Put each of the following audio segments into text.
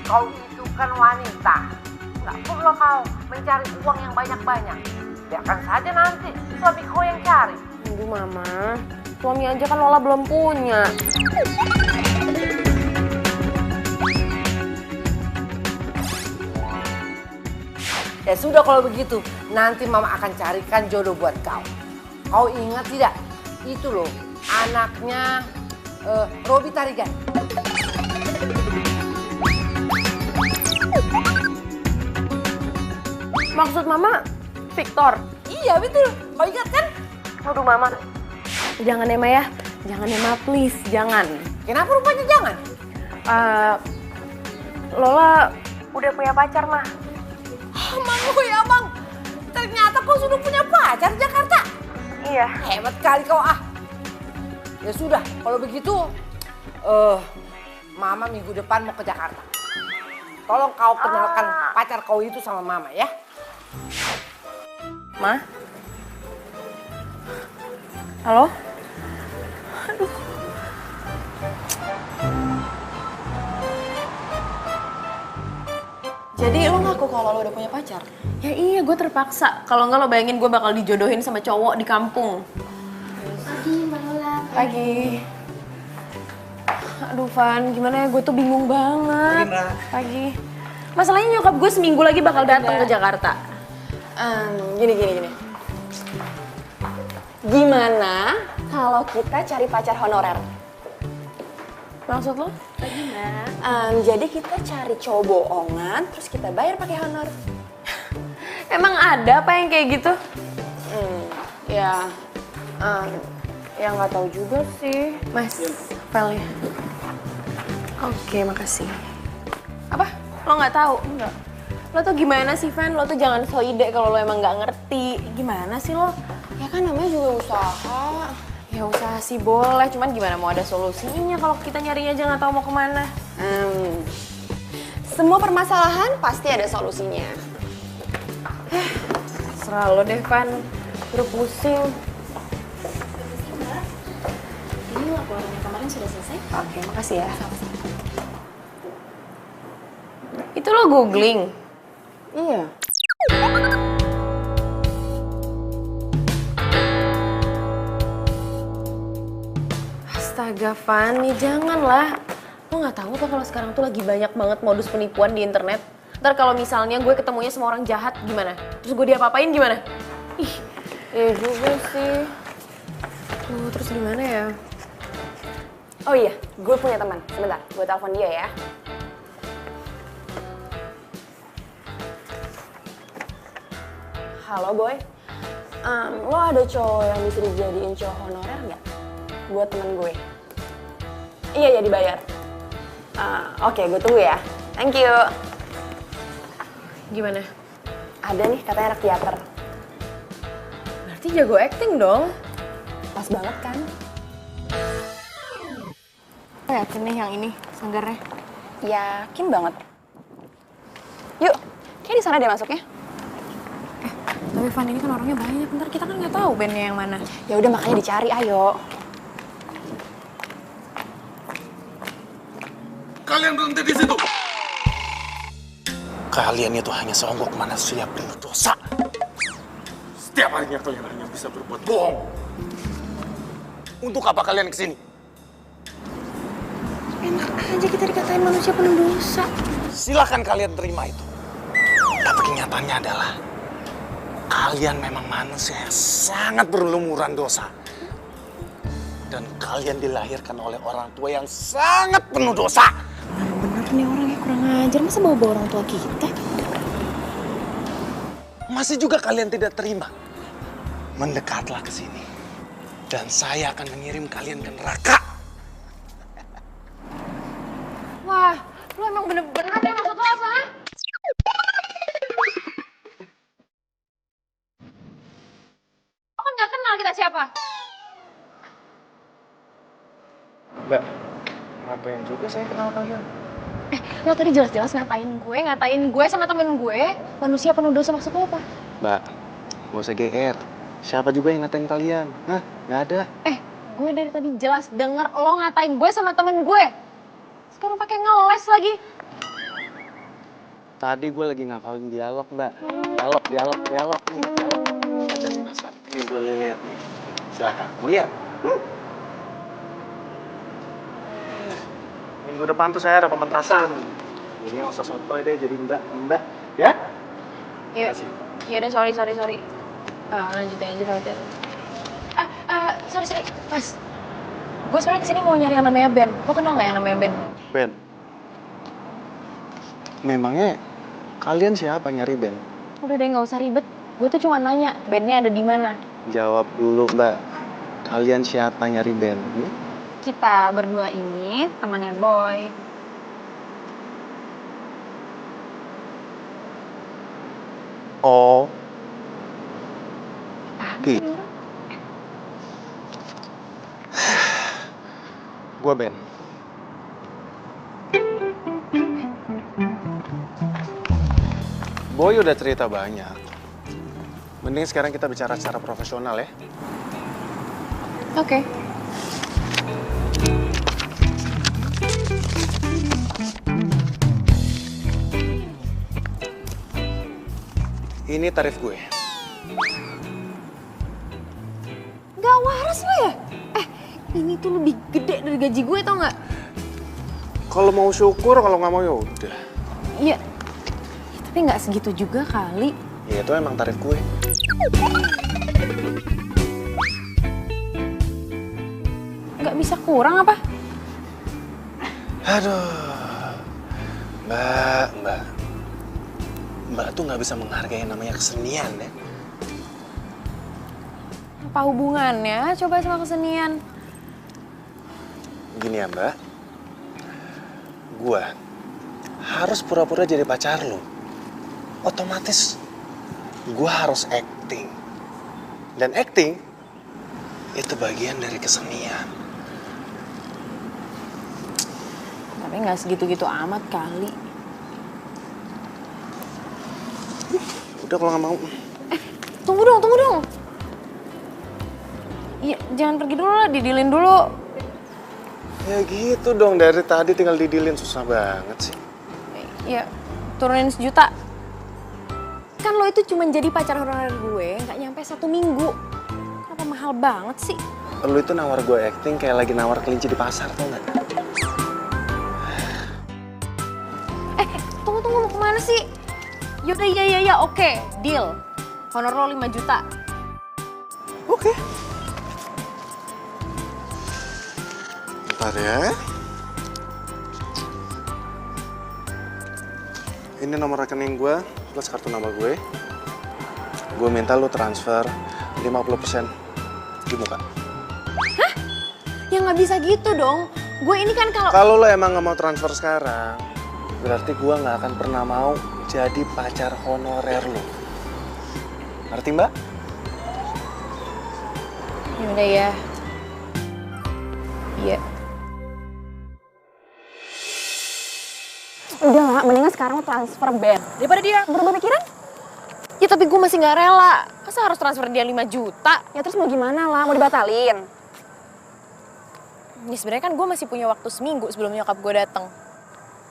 Kau itu kan wanita. Nggak perlu kau mencari uang yang banyak-banyak. Biarkan saja nanti suami kau yang cari. Aduh Mama, suami aja kan Lola belum punya. Ya sudah kalau begitu, nanti Mama akan carikan jodoh buat kau. Kau ingat tidak? Itu loh, anaknya Robi Tarigan. Maksud Mama, Victor? Iya betul, kau ingat kan? Aduh Mama, jangan ya Ma ya. Jangan ya Ma, please, jangan. Kenapa rupanya jangan? Lola udah punya pacar Ma. Mang, oh ya Mang, ternyata kau sudah punya pacar di Jakarta. Iya. Hebat kali kau ah. Ya sudah, kalau begitu, Mama minggu depan mau ke Jakarta. Tolong kau kenalkan pacar kau itu sama Mama ya. Ma? Halo? Jadi lo ngaku kalau lo udah punya pacar? Ya iya, gue terpaksa. Kalau enggak lo bayangin gue bakal dijodohin sama cowok di kampung. Pagi, Mbak Lola. Pagi. Aduh Van, gimana ya? Gue tuh bingung banget. Pagi. Masalahnya nyokap gue seminggu lagi bakal datang ke Jakarta. Gini. Gimana kalau kita cari pacar honorer? Maksud lo? Jadi kita cari cowok bohongan, terus kita bayar pakai honor. Emang ada apa yang kayak gitu? Ya nggak tahu juga sih. Mas, filenya. Oke, makasih. Apa? Lo nggak tahu? Enggak. Lo tuh gimana sih, Van? Lo tuh jangan so ide kalau lo emang nggak ngerti. Gimana sih lo? Ya kan namanya juga usaha. Ya usaha sih boleh, cuman gimana mau ada solusinya kalau kita nyarinya aja nggak tahu mau kemana? Semua permasalahan pasti ada solusinya. Serah lo deh, Van. Udah pusing. Ini laporan yang kemarin sudah selesai. Oke, makasih ya. Itu lo googling? Iya. Astaga, Fanny, janganlah. Lo nggak tahu apa kalau sekarang tuh lagi banyak banget modus penipuan di internet. Ntar kalau misalnya gue ketemunya sama orang jahat gimana? Terus gue diapa-apain gimana? Ih, Iya juga sih. terus gimana ya? Oh iya, gue punya teman. Sebentar, gue telepon dia ya. Halo Boy, lo ada cowok yang bisa dijadiin cowok honorer nggak? Buat temen gue. Iya ya dibayar. Oke, gue tunggu ya. Thank you. Gimana? Ada nih katanya anak teater. Berarti jago acting dong. Pas banget kan? Lo yakin nih yang ini sanggarnya? Yakin banget. Yuk, kayak di sana deh masuknya. Tapi Van ini kan orangnya banyak, ntar kita kan nggak tahu bandnya yang mana. Ya udah makanya dicari, ayo. Kalian berhenti di situ. Kalian itu hanya seonggok manusia penuh dosa. Setiap harinya kalian hanya bisa berbuat bohong. Untuk apa kalian kesini? Enak aja kita dikatain manusia penuh dosa. Silakan kalian terima itu. Tapi kenyataannya adalah kalian memang manusia yang sangat berlumuran dosa. Dan kalian dilahirkan oleh orang tua yang sangat penuh dosa. Bener nih orangnya kurang ajar, masa bawa-bawa orang tua kita? Masih juga kalian tidak terima. Mendekatlah ke sini. Dan saya akan mengirim kalian ke neraka. Wah, lu emang bener-bener ya maksud lo apa? Lo kan gak kenal kita siapa? Mbak, ngapain juga saya kenal kalian? Lo tadi jelas-jelas ngatain gue sama temen gue. Manusia penuh dosa maksud lo apa? Mbak, gak usah GR. Siapa juga yang ngatain kalian? Hah? Gak ada. Gue dari tadi jelas denger lo ngatain gue sama temen gue. Sekarang pakai ngeles lagi. Tadi gue lagi ngapalin dialog, Mbak. Dialog nih. Ada nih, Mas. Ini boleh lihat nih. Silakan, lihat. Minggu depan tuh saya ada pementasan. Ini nggak usah sotoy deh jadi mbak, ya? Iya. Yaudah, sorry. Lanjutin aja. Sorry. Mas. Gue sebenarnya kesini mau nyari yang namanya Ben. Lo kenal nggak yang namanya Ben? Ben. Memangnya kalian siapa nyari Ben? Udah deh, nggak usah ribet. Gue tuh cuma nanya, Ben-nya ada di mana? Jawab dulu, Mbak. Kalian siapa nyari Ben? Kita berdua ini temannya Boy. Oh. Ki. Gua Ben. Boy udah cerita banyak. Mending sekarang kita bicara secara profesional ya. Oke. Ini tarif gue. Gak waras lo ya? Ini tuh lebih gede dari gaji gue, tau nggak? Kalau mau syukur, kalau nggak mau ya udah. Iya. Tapi nggak segitu juga kali. Ya itu emang tarif gue. Nggak bisa kurang apa? Aduh. Mbak tuh nggak bisa menghargai yang namanya kesenian ya. Apa hubungannya coba sama kesenian? Gini ya Mbak, gue harus pura-pura jadi pacar lo. Otomatis gue harus acting. Dan acting itu bagian dari kesenian. Tapi nggak segitu-gitu amat kali. Udah kalau nggak mau. Tunggu dong. Iya, jangan pergi dulu lah, didilin dulu. Ya gitu dong, dari tadi tinggal didilin, susah banget sih. Ya, turunin 1 juta. Kan lo itu cuma jadi pacar honorer gue, nggak nyampe 1 minggu. Kenapa mahal banget sih? Lu itu nawar gue acting kayak lagi nawar kelinci di pasar, tau nggak? Tunggu, mau kemana sih? Yaudah, iya, oke, deal. Honor lo 5 juta. Oke. Bentar ya. Ini nomor rekening gue plus kartu nama gue. Gue minta lu transfer 50% di muka. Hah? Ya nggak bisa gitu dong. Gue ini kan Kalau lo emang nggak mau transfer sekarang, berarti gue nggak akan pernah mau jadi pacar honorer lo. Ngerti Mbak? Yaudah ya. Iya. Udah lah, mendingan sekarang lo transfer Ben. Daripada dia berubah pikiran. Ya tapi gue masih nggak rela. Masa harus transfer dia 5 juta? Ya terus mau gimana lah, mau dibatalin? Ya sebenarnya kan gue masih punya waktu seminggu sebelum nyokap gue datang.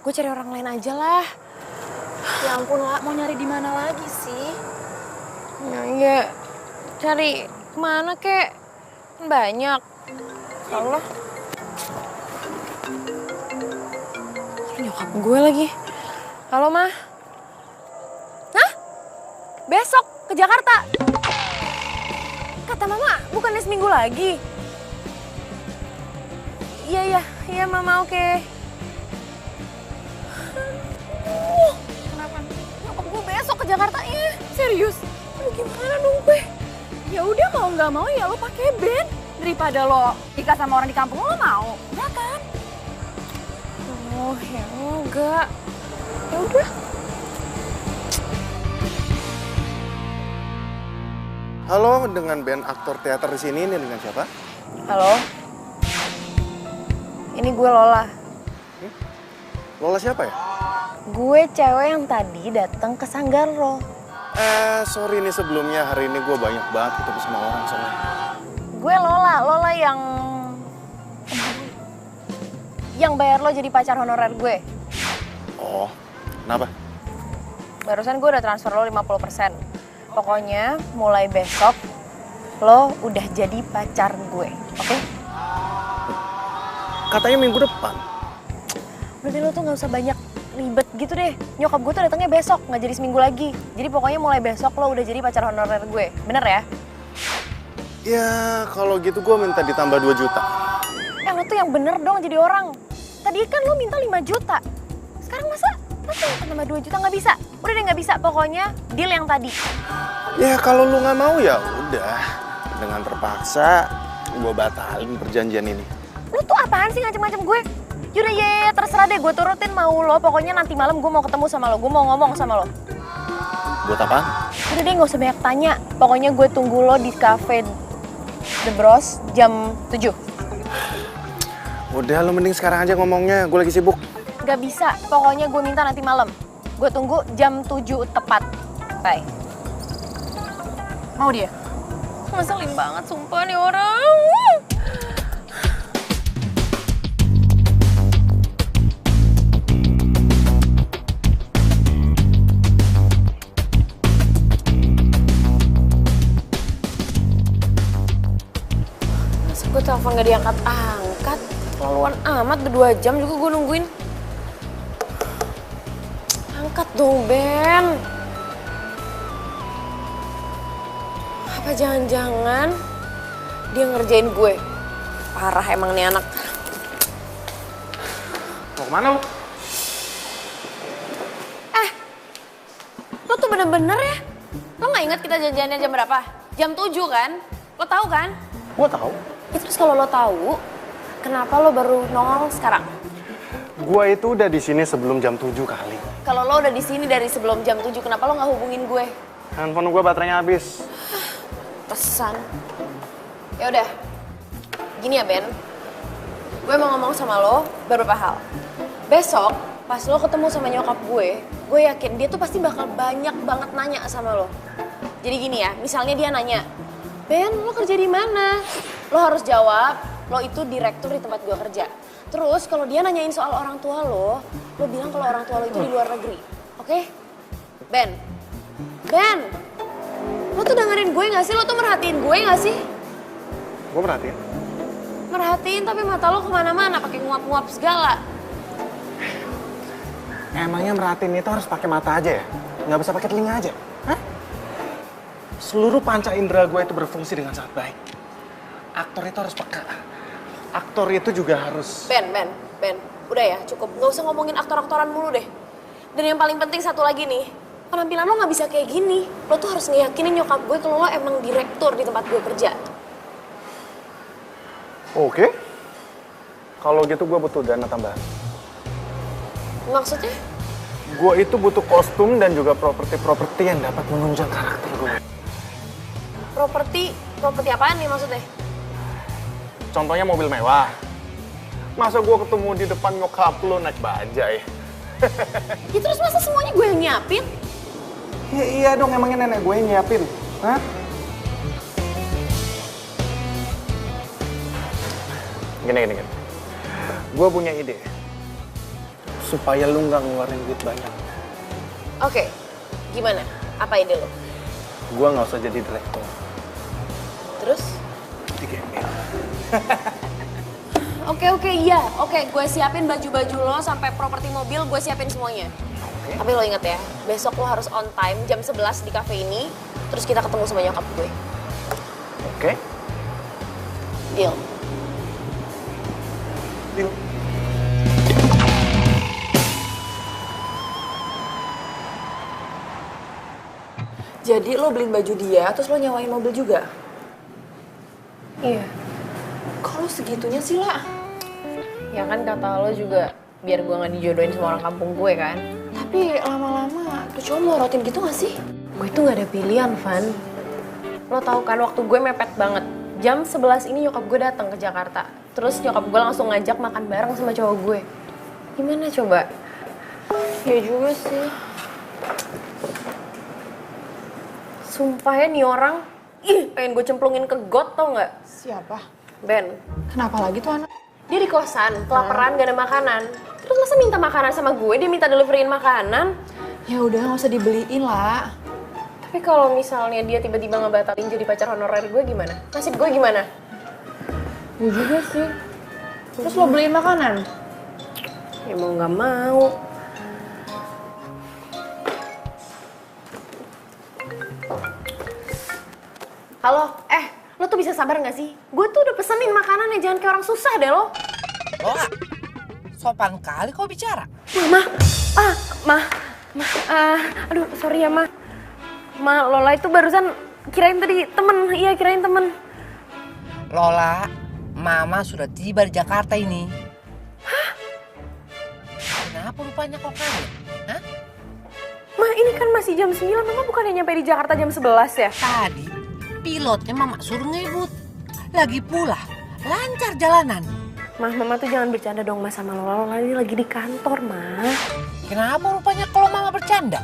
Gue cari orang lain aja lah. Ya ampun lah, mau nyari di mana lagi sih? Ya, cari kemana kek? Banyak. Allah. Nyokap gue lagi. Halo, Ma. Hah? Besok ke Jakarta? Kata Mama, bukannya seminggu lagi? Iya, Mama, oke. Kenapa? Nyokap gue besok ke Jakarta, iya. Serius? Aduh, gimana dong gue? Ya udah mau nggak mau ya lo pakai Ben. Daripada lo nikah sama orang di kampung lo mau, ya kan? Oh, ya enggak. Ya udah. Halo, dengan band aktor teater di sini, ini dengan siapa? Halo. Ini gue Lola. Lola siapa ya? Gue cewek yang tadi datang ke sanggar lo. Sorry nih sebelumnya, hari ini gue banyak banget ketemu sama orang soalnya. Gue Lola yang bayar lo jadi pacar honorer gue. Oh, kenapa? barusan gue udah transfer lo 50%. Pokoknya mulai besok lo udah jadi pacar gue, oke? Katanya minggu depan. Udah deh, lo tuh gak usah banyak ribet gitu deh. Nyokap gue tuh datangnya besok, gak jadi seminggu lagi. Jadi pokoknya mulai besok lo udah jadi pacar honorer gue, bener ya? Ya kalau gitu gue minta ditambah 2 juta. Lo tuh yang bener dong jadi orang. Tadi kan lo minta 5 juta. Sekarang masa tambah 2 juta nggak bisa? Udah deh nggak bisa, pokoknya deal yang tadi. Ya kalau lu nggak mau ya udah. Dengan terpaksa gue batalin perjanjian ini. Lu tuh apaan sih ngacem-ngacem gue? Yaudah ya terserah deh, gue turutin mau lo. Pokoknya nanti malam gue mau ketemu sama lo, gue mau ngomong sama lo. Buat apaan? Udah deh nggak usah banyak tanya. Pokoknya gue tunggu lo di cafe The Bros jam 7. Udah lu mending sekarang aja ngomongnya, gue lagi sibuk. Gak bisa, pokoknya gue minta nanti malam. Gue tunggu jam 7 tepat. Bye. Mau dia? Ngeselin banget sumpah nih orang. Masa gue telepon gak diangkat-angkat? Keterlaluan amat, udah 2 jam juga gue nungguin. Angkat dong, Ben. Apa jangan-jangan dia ngerjain gue? Parah emang nih anak. Mau kemana lu? Lo tuh bener-bener ya? Lo gak inget kita janjiannya jam berapa? Jam 7 kan? Lo tahu kan? Gue tahu. Ya, terus kalau lo tahu, kenapa lo baru nongol sekarang? Gue itu udah di sini sebelum jam 7 kali. Kalau lo udah di sini dari sebelum jam 7, kenapa lo nggak hubungin gue? Handphone gue baterainya habis. Pesan. Ya udah. Gini ya, Ben. Gue mau ngomong sama lo beberapa hal. Besok pas lo ketemu sama nyokap gue yakin dia tuh pasti bakal banyak banget nanya sama lo. Jadi gini ya, misalnya dia nanya, "Ben, lo kerja di mana?" Lo harus jawab, lo itu direktur di tempat gue kerja. Terus kalau dia nanyain soal orang tua lo bilang kalau orang tua lo itu di luar negeri. Oke? Ben. Ben. Lo tuh dengerin gue gak sih? Lo tuh merhatiin gue gak sih? Gue perhatiin. Merhatiin tapi mata lo kemana-mana pakai nguap-nguap segala. Emangnya merhatiin itu harus pakai mata aja ya? Nggak bisa pakai telinga aja? Hah? Seluruh panca indera gue itu berfungsi dengan sangat baik. Aktor itu harus peka. Aktor itu juga harus... Ben. Udah ya, cukup. Gak usah ngomongin aktor-aktoran mulu deh. Dan yang paling penting satu lagi nih, penampilan lo gak bisa kayak gini. Lo tuh harus ngeyakinin nyokap gue kalau lo emang direktur di tempat gue kerja. Oke. Kalau gitu gue butuh dana tambahan. Maksudnya? Gue itu butuh kostum dan juga properti yang dapat menunjang karakter gue. Properti apaan nih maksudnya? Contohnya mobil mewah. Masa gue ketemu di depan nyokap lo naik bajai? Ya terus masa semuanya gue yang nyiapin? Ya, iya dong, emangnya nenek gue yang nyiapin. Hah? Gini. Gue punya ide. Supaya lu nggak ngeluarin duit banyak. Oke, gimana? Apa ide lo? Gue nggak usah jadi direktur. Terus? Digembel. Oke, iya. Oke, gue siapin baju-baju lo sampai properti mobil, gue siapin semuanya. Oke. Tapi lo inget ya, besok lo harus on time jam 11 di cafe ini, terus kita ketemu sama nyokap gue. Oke. Deal? Deal. Jadi lo beliin baju dia, terus lo nyewain mobil juga? Iya. Kok lo segitunya sih, lah? Ya kan kata lo juga biar gue gak dijodohin sama orang kampung gue kan. Tapi lama-lama tuh cowok melorotin gitu gak sih? Gue tuh gak ada pilihan, Van. Lo tau kan waktu gue mepet banget. Jam 11 ini nyokap gue datang ke Jakarta. Terus nyokap gue langsung ngajak makan bareng sama cowok gue. Gimana coba? Ya juga sih. Sumpah ya nih orang, pengen gue cemplungin ke got tau gak? Siapa? Ben. Kenapa lagi tuh anak? Dia di kosan, kelaparan, gak ada makanan. Terus masa minta makanan sama gue, dia minta deliveriin makanan? Ya udah nggak usah dibeliin lah. Tapi kalau misalnya dia tiba-tiba ngebatalin jadi pacar honorer gue gimana? Nasib gue gimana? Ya juga sih. Terus lo beliin makanan? Ya mau nggak mau. Halo, lo tuh bisa sabar nggak sih? Gue tuh udah pesenin makanannya, jangan kayak orang susah deh lo. Lola, sopan kali kau bicara. Aduh sorry ya Lola itu barusan kirain tadi temen, iya kirain temen. Lola, Mama sudah tiba di Jakarta ini. Hah? Kenapa rupanya kau kaget? Hah? Ma, ini kan masih jam 9, Mama bukannya nyampe di Jakarta jam 11 ya? Tadi pilotnya Mama suruh ngebut. Lagi pula lancar jalanan. Mama tuh jangan bercanda dong sama Lola. Lola ini lagi di kantor, Ma. Kenapa rupanya kalau Mama bercanda?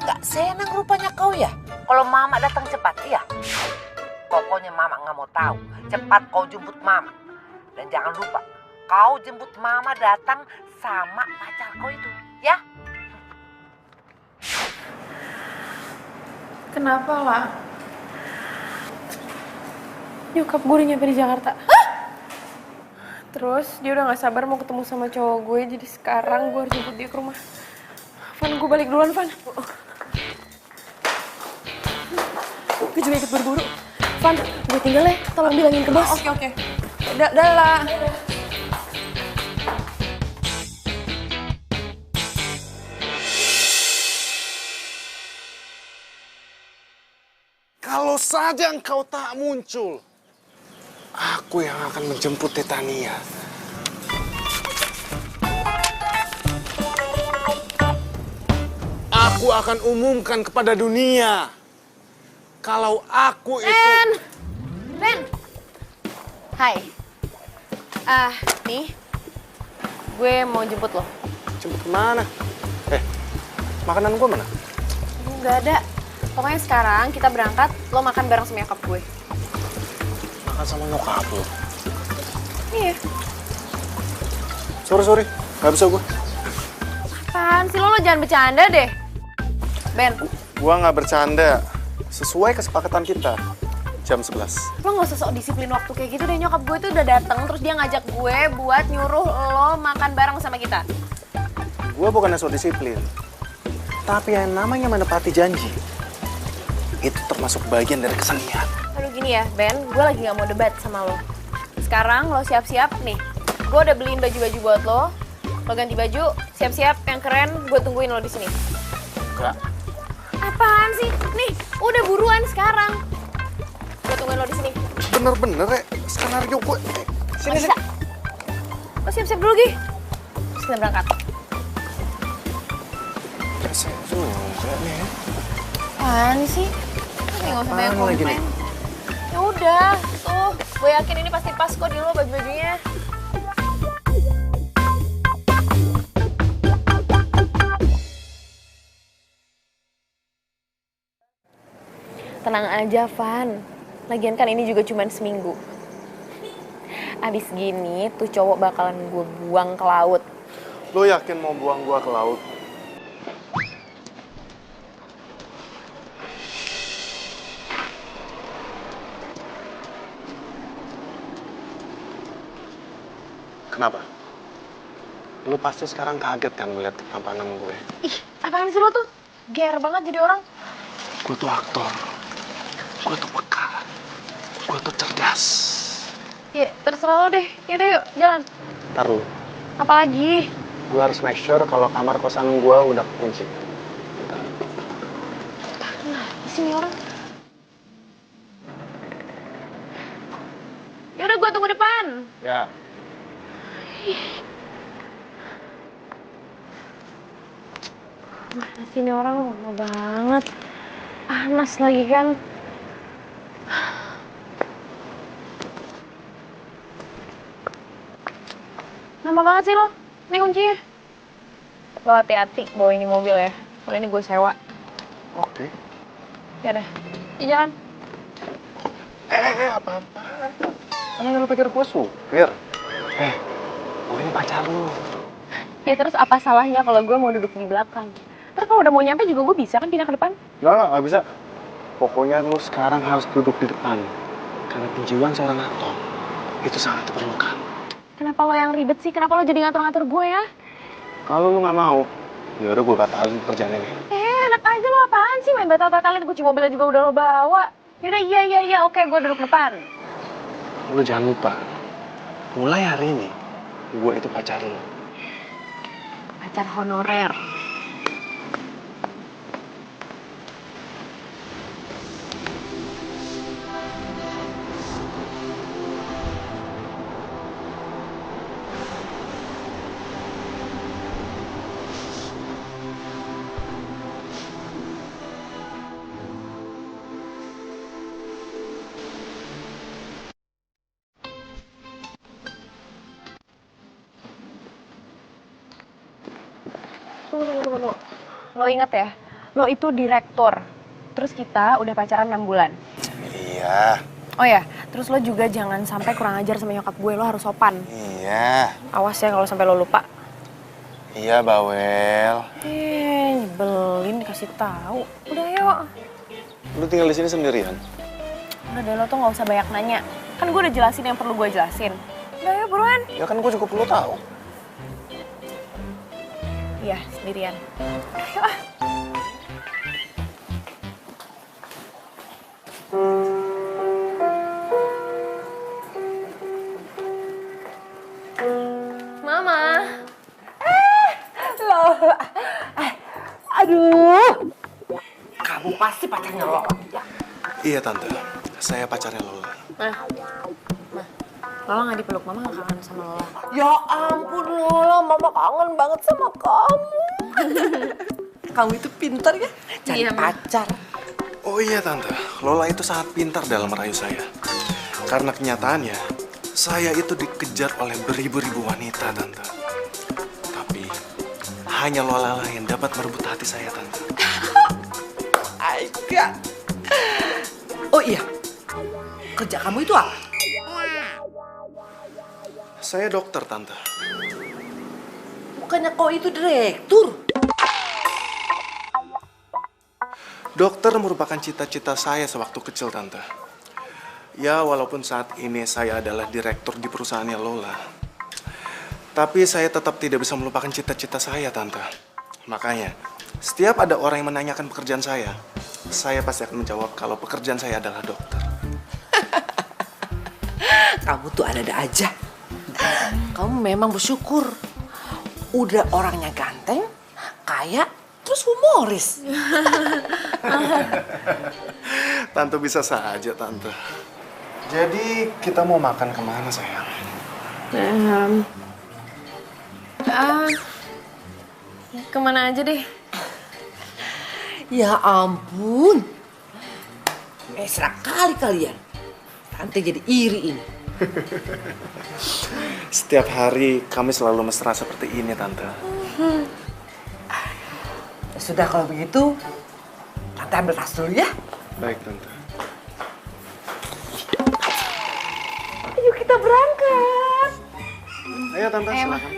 Gak senang rupanya kau ya? Kalau Mama datang cepat, iya? Pokoknya Mama nggak mau tahu. Cepat kau jemput Mama. Dan jangan lupa, kau jemput Mama datang sama pacar kau itu, ya? Kenapa lah? Nyokap gue udah nyampe di Jakarta. Hah? Terus dia udah gak sabar mau ketemu sama cowok gue. Jadi sekarang gue harus jemput dia ke rumah. Van, gue balik duluan, Van. Gue juga ikut berburu. Van, gue tinggal ya. Tolong bilangin ke bos. Oke. Dah lah. Kalau saja engkau tak muncul, aku yang akan menjemput Titania. Aku akan umumkan kepada dunia kalau aku itu... Ren! Hai. Nih. Gue mau jemput lo. Jemput kemana? Makanan gua mana? Gak ada. Pokoknya sekarang kita berangkat, lo makan bareng sama nyokap gue. Makan sama nyokap lo? Iya. Sorry. Gak bisa gua. Apaan sih lo jangan bercanda deh. Ben, Gua nggak bercanda. Sesuai kesepakatan kita. Jam 11. lo gak usah sok disiplin waktu kayak gitu deh. Nyokap gue tuh udah dateng, terus dia ngajak gue buat nyuruh lo makan bareng sama kita. Gua bukannya so disiplin. Tapi yang namanya menepati janji, itu termasuk bagian dari kesenian. Aduh gini ya, Ben, gue lagi gak mau debat sama lo. Sekarang lo siap-siap nih. Gue udah beliin baju-baju buat lo. Lo ganti baju, siap-siap yang keren, gue tungguin lo di sini. Enggak. Apaan sih? Nih, udah buruan sekarang. Gue tungguin lo di sini. Bener-bener ya, skenario gue. Sini, Bisa. Lo siap-siap dulu, Gi. Terus kita berangkat. Saya juga nih. Apaan sih? Nggak usah banyak Apaan lagi komplain. nih? Ya udah, tuh. Gue yakin ini pasti pas kok di lo baju-bajunya. Tenang aja, Van. Lagian kan ini juga cuma seminggu. Abis gini, tuh cowok bakalan gue buang ke laut. Lo yakin mau buang gua ke laut? Kenapa? Lo pasti sekarang kaget kan melihat tampanan gue. Ih, apaan sih lo tuh? Ger banget jadi orang. Gue tuh aktor. Gue tuh peka. Gue tuh cerdas. Ya, terserah lo deh. Yaudah yuk, jalan. Ntar lu. Apalagi? Gue harus make sure kalau kamar kosan gue udah kunci. Nah, di sini orang. Yaudah, gue tunggu depan. Ya. Mana sini orang lama banget. Panas lagi kan. Lama banget sih lo. Ini kuncinya. Lo hati-hati bawa ini mobil ya. Kalau ini gue sewa. Oke. Ya udah. Jalan. Apa-apaan? Emang lo pikir gue supir? Gue ini pacar lu. Ya terus apa salahnya kalau gue mau duduk di belakang? Terus kalau udah mau nyampe juga gue bisa kan pindah ke depan. Nggak bisa. Pokoknya lu sekarang harus duduk di depan. Karena penjiwaan seorang aktor itu sangat diperlukan. Kenapa lo yang ribet sih? Kenapa lo jadi ngatur-ngatur gue ya? Kalau lu nggak mau, ya udah gue batalin pekerjaan ini. Enak aja lo, apaan sih main batal-batalin? Kunci mobilnya juga udah lo bawa. Yaudah iya, oke gue duduk depan. Lu jangan lupa, mulai hari ini, gue itu pacar lu. Pacar honorer. Tunggu. Lo inget ya, lo itu direktur. Terus kita udah pacaran 6 bulan. Iya. Oh ya, terus lo juga jangan sampai kurang ajar sama nyokap gue, lo harus sopan. Iya. Awas ya kalau sampai lo lupa. Iya, Bawel. Nyebelin dikasih tahu. Udah yuk. Lu tinggal di sini sendirian? Udah deh, lo tuh nggak usah banyak nanya. Kan gue udah jelasin yang perlu gue jelasin. Udah yuk buruan. Ya kan gue juga perlu tahu. Iya, sendirian. Ayo ah. Mama. Lola. Aduh. Kamu pasti pacarnya Lola. Ya. Iya, Tante. Saya pacarnya Lola. Lola nggak dipeluk, Mama nggak kangen sama Lola. Ya ampun Lola, Mama kangen banget sama kamu. Kamu itu pintar ya, cari Iya, Ma. pacar. Oh iya, Tante. Lola itu sangat pintar dalam merayu saya. Karena kenyataannya, saya itu dikejar oleh beribu-ribu wanita, Tante. Tapi, hanya Lola lah yang dapat merebut hati saya, Tante. Aika. Oh iya, kerja kamu itu apa? Saya dokter, Tante. Bukannya kau itu direktur? Dokter merupakan cita-cita saya sewaktu kecil, Tante. Ya, walaupun saat ini saya adalah direktur di perusahaannya Lola. Tapi saya tetap tidak bisa melupakan cita-cita saya, Tante. Makanya, setiap ada orang yang menanyakan pekerjaan saya pasti akan menjawab kalau pekerjaan saya adalah dokter. Kamu tuh ada-ada aja. Kamu memang bersyukur. Udah orangnya ganteng, kaya, terus humoris. Tante bisa saja, Tante. Jadi, kita mau makan kemana, sayang? Kemana aja deh. Ya ampun. Mesra kali kalian. Tante jadi iri ini. Setiap hari kami selalu mesra seperti ini, Tante. Ya sudah kalau begitu, Tante ambil tas dulu ya. Baik, Tante. Ayo kita berangkat. Ayo, Tante, silakan.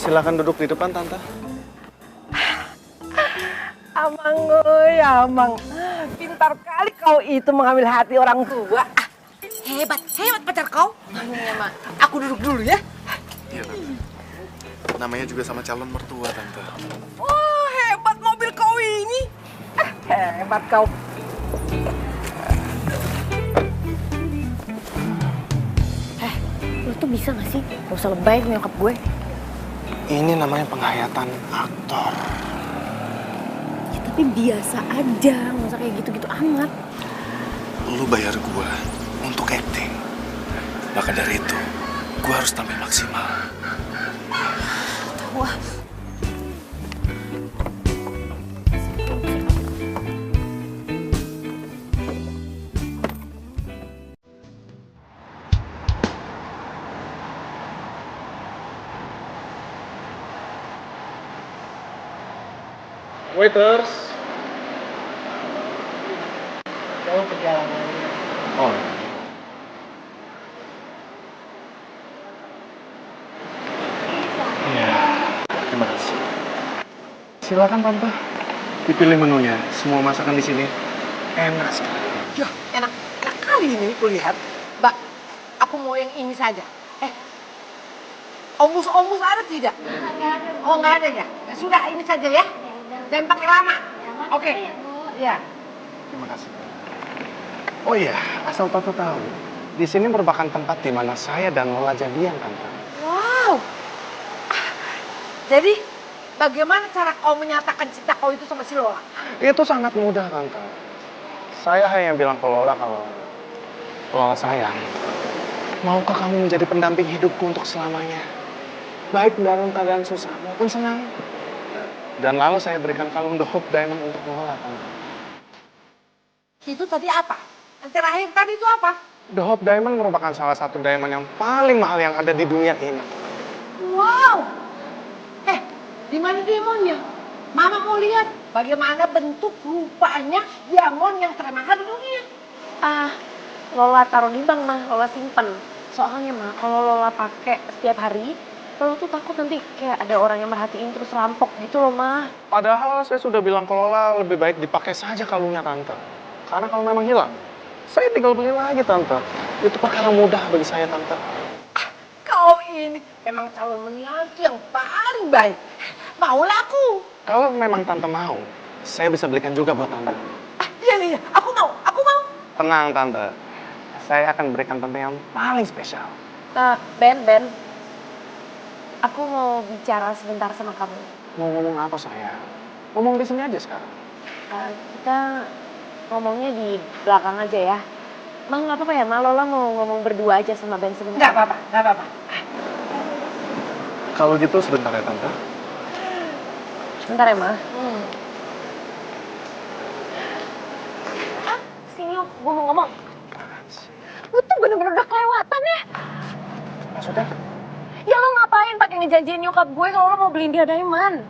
Silakan duduk di depan, Tante. Amang, oi, Amang. Pintar kali kau itu mengambil hati orang tua. Hebat pacar kau. Iya, Mak. Aku duduk dulu ya. Iya, Tante. Namanya juga sama calon mertua, Tante. Wah, hebat mobil kau ini. Hebat kau. Lo tuh bisa gak sih? Gak usah lebay ke nyokap gue. Ini namanya penghayatan aktor. Ya, tapi biasa aja, gak usah kayak gitu-gitu amat. Lu bayar gua untuk acting. Maka dari itu, gua harus tampil maksimal. Wah. Waiters. Jauh perjalanannya. Oh. Iya, terima kasih. Silakan tante, dipilih menunya. Semua masakan di sini enak sekali. Ya, enak kali ini kulihat. Mbak, aku mau yang ini saja. Omus ada tidak? Oh, nggak ada ya? Ya sudah, ini saja ya. Jangan pakai lama. Oke. Ya. Terima kasih. Oh iya, asal tante tahu, di sini merupakan tempat di mana saya dan Lola jadian, tante. Wow. Jadi, bagaimana cara kau menyatakan cinta kau itu sama si Lola? Itu sangat mudah, tante. Saya hanya bilang ke Lola kalau Lola sayang, maukah kamu menjadi pendamping hidupku untuk selamanya? Baik dalam keadaan susah maupun senang. Dan lalu saya berikan kalung The Hope Diamond untuk Lola, tante. Itu tadi apa? Yang terakhir tadi itu apa? The Hope Diamond merupakan salah satu diamond yang paling mahal yang ada di dunia ini. Wow. Di mana diamondnya? Mama mau lihat bagaimana bentuk rupanya diamond yang termahal di dunia. Lola taruh di bank mah, Lola simpen. Soalnya mah kalau Lola pakai setiap hari, Lola tuh takut nanti kayak ada orang yang merhatiin terus rampok gitu loh mah. Padahal saya sudah bilang ke Lola lebih baik dipakai saja kalungnya, tante. Karena kalau memang hilang, saya tinggal beli lagi, tante. Itu perkara mudah bagi saya, tante. Kau ini memang calon menantu yang paling baik. Maulah aku. Kalau memang tante mau, saya bisa belikan juga buat tante. Iya, aku mau. Tenang, tante. Saya akan berikan tante yang paling spesial. Ben, aku mau bicara sebentar sama kamu. Mau ngomong apa, saya? Ngomong di sini aja sekarang. Kita ngomongnya di belakang aja ya. Emang nggak apa-apa ya, Ma? Lola mau ngomong berdua aja sama Ben sebentar. Nggak apa-apa. Kalau gitu sebentar ya, tante. Sebentar ya, Ma. Sini, gue mau ngomong. Lu tuh bener-bener udah kelewatan ya. Maksudnya? Ya lo ngapain pakai ngejanjiin nyokap gue kalau lo mau beliin dia diamond?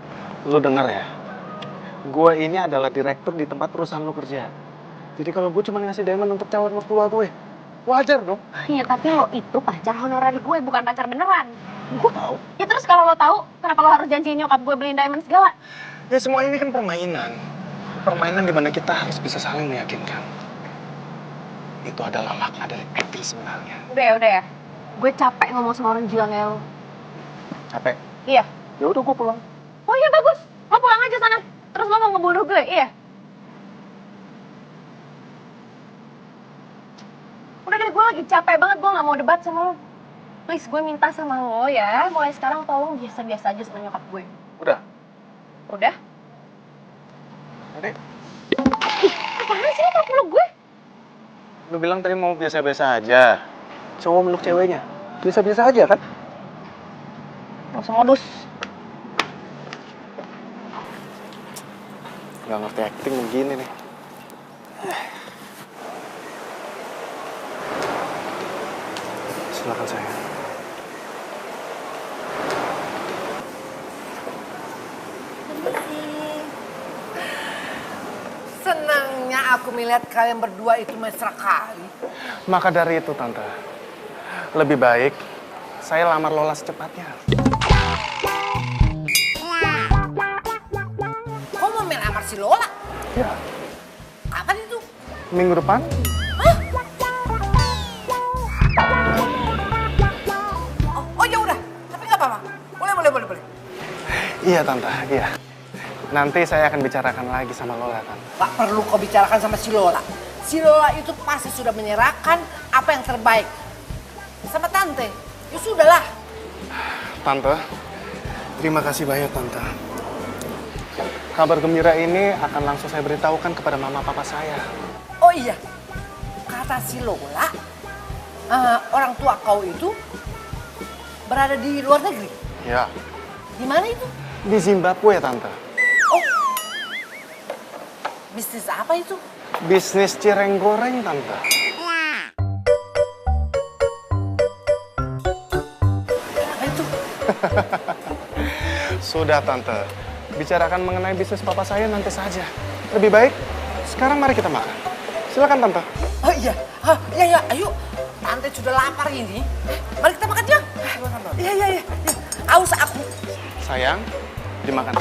Lu denger ya? Gue ini adalah direktur di tempat perusahaan lu kerja. Jadi kalau gue cuma ngasih diamond untuk calon mertua gue, wajar dong? Iya, tapi lo itu pacar honorer gue, bukan pacar beneran. Gue tahu. Ya terus kalau lo tahu, kenapa lo harus janjiin nyokap gue beliin diamond segala? Ya semua ini kan permainan. Permainan di mana kita harus bisa saling meyakinkan. Itu adalah makna dari acting sebenarnya. Udah ya. Gue capek ngomong sama orang gila kayak lo. Capek? Iya. Ya udah gue pulang. Oh iya bagus, lo pulang aja sana. Terus lo mau ngebunuh gue, iya? Udah deh, gue lagi capek banget, gue gak mau debat sama lo. Please, gue minta sama lo ya, mulai sekarang tolong biasa-biasa aja sama nyokap gue. Udah? Udah? Adek, Apaan sih lo mau peluk gue? lu bilang tadi mau biasa-biasa aja. Cowok meluk ceweknya. Biasa-biasa aja kan? Gak usah modus. Gak ngerti acting begini nih. Silakan saya. Senangnya aku melihat kalian berdua itu mesra kali. Maka dari itu, tante, lebih baik saya lamar Lola secepatnya. Kau mau melamar si Lola? Ya, Kapan itu? minggu depan. Oh ya udah, tapi nggak apa-apa. Boleh. Iya, tante, iya. Nanti saya akan bicarakan lagi sama Lola, tante. Gak perlu kau bicarakan sama si Lola. Si Lola itu pasti sudah menyerahkan apa yang terbaik sama tante. Ya sudahlah. Tante, terima kasih banyak, tante. Kabar gembira ini akan langsung saya beritahukan kepada mama papa saya. Oh iya, kata si Lola, orang tua kau itu berada di luar negeri. Ya, Di mana itu? di Zimbabwe, tante. Bisnis apa itu? Bisnis cireng goreng, tante. Apa itu? Sudah, tante. bicarakan mengenai bisnis papa saya nanti saja. Lebih baik, sekarang mari kita makan. Silakan Tante. Oh iya, iya, ayo. Tante sudah lapar ini. Mari kita makan ya. Iya. Aus aku. Sayang, dimakan.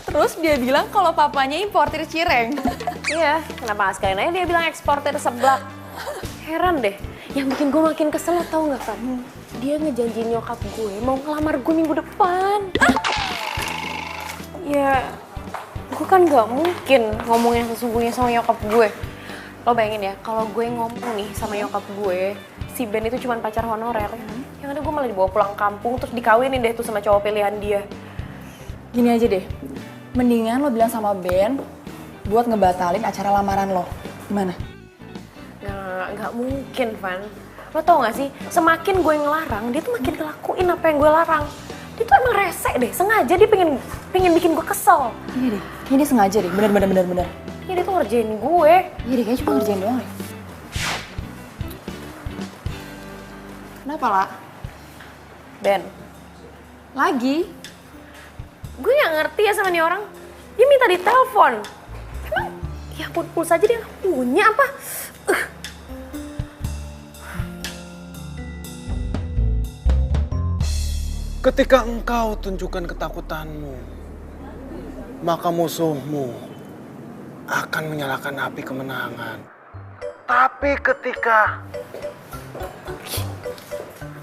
Terus dia bilang kalau papanya importir cireng. Iya, kenapa nggak sekalian aja dia bilang eksportir seblak? Heran deh, yang bikin gue makin kesel tau nggak kan? Dia ngejanjiin nyokap gue mau ngelamar gue minggu depan. Ya, gue kan nggak mungkin ngomong yang sesungguhnya sama nyokap gue. Lo bayangin ya, kalau gue ngomong nih sama nyokap gue, si Ben itu cuma pacar honorer. Yang ada gue malah dibawa pulang kampung terus dikawinin deh tuh sama cowok pilihan dia. Gini aja deh, mendingan lo bilang sama Ben buat ngebatalin acara lamaran lo. Gimana? Nggak mungkin, Van. Lo tau gak sih, semakin gue ngelarang, dia tuh makin ngelakuin apa yang gue larang. Dia tuh emang rese deh, sengaja dia pengen bikin gue kesel. Iya deh, kayaknya dia sengaja deh, bener. Iya, dia tuh ngerjain gue. Iya deh, kayaknya cuma ngerjain doang deh. Kenapa, lah? Ben, Lagi? gue gak ngerti ya sama nih orang. Dia minta ditelepon. Emang, ya ampun, pulsa aja dia gak punya apa? Ketika engkau tunjukkan ketakutanmu, maka musuhmu akan menyalakan api kemenangan. Tapi ketika...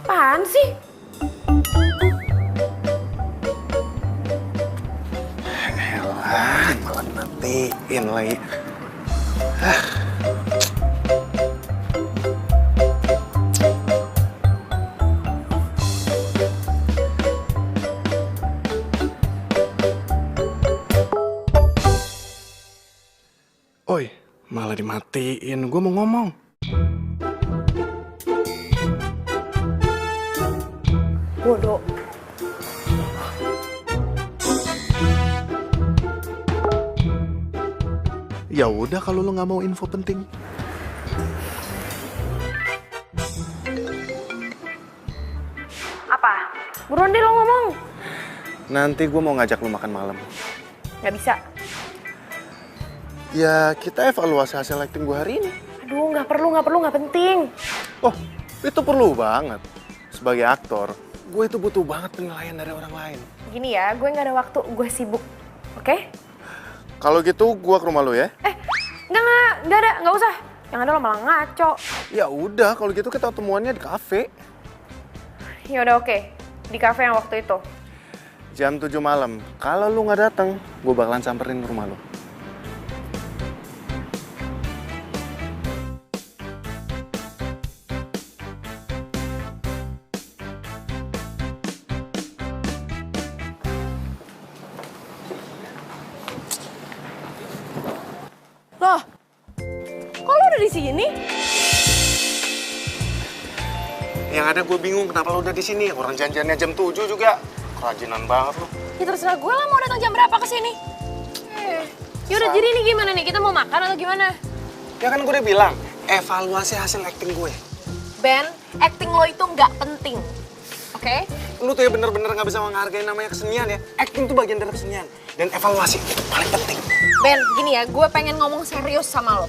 Apaan sih? Elah, malah matiin lagi. Oi, malah dimatiin. Gue mau ngomong. Bodoh. Ya udah kalau lo nggak mau info penting. Apa? Buruan deh lo ngomong. Nanti gue mau ngajak lo makan malam. Gak bisa. Ya kita evaluasi hasil acting gue hari ini. Aduh, gak perlu, gak penting. Oh, itu perlu banget. Sebagai aktor, gue itu butuh banget penilaian dari orang lain. Gini ya, gue gak ada waktu, gue sibuk. Oke? Kalau gitu, gue ke rumah lo ya. Enggak ada, gak usah. Yang ada lo malah ngaco. Ya udah, kalau gitu kita ketemuannya di kafe. Ya udah oke, di kafe yang waktu itu. Jam 7 malam. Kalau lu nggak datang, gue bakalan samperin ke rumah lo. Loh, kok lo udah di sini? Yang ada gue bingung kenapa lo udah di sini. Orang janjiannya jam 7 juga. Kerajinan banget lo. Ya terserah gue lah mau datang jam berapa ke sini. Yaudah, jadi ini gimana nih? Kita mau makan atau gimana? Ya kan gue udah bilang, evaluasi hasil acting gue. Ben, acting lo itu nggak penting. Oke? Lu tuh ya bener-bener nggak bisa menghargai namanya kesenian ya. Acting tuh bagian dari kesenian. Dan evaluasi itu paling penting. Ben, gini ya, gue pengen ngomong serius sama lo.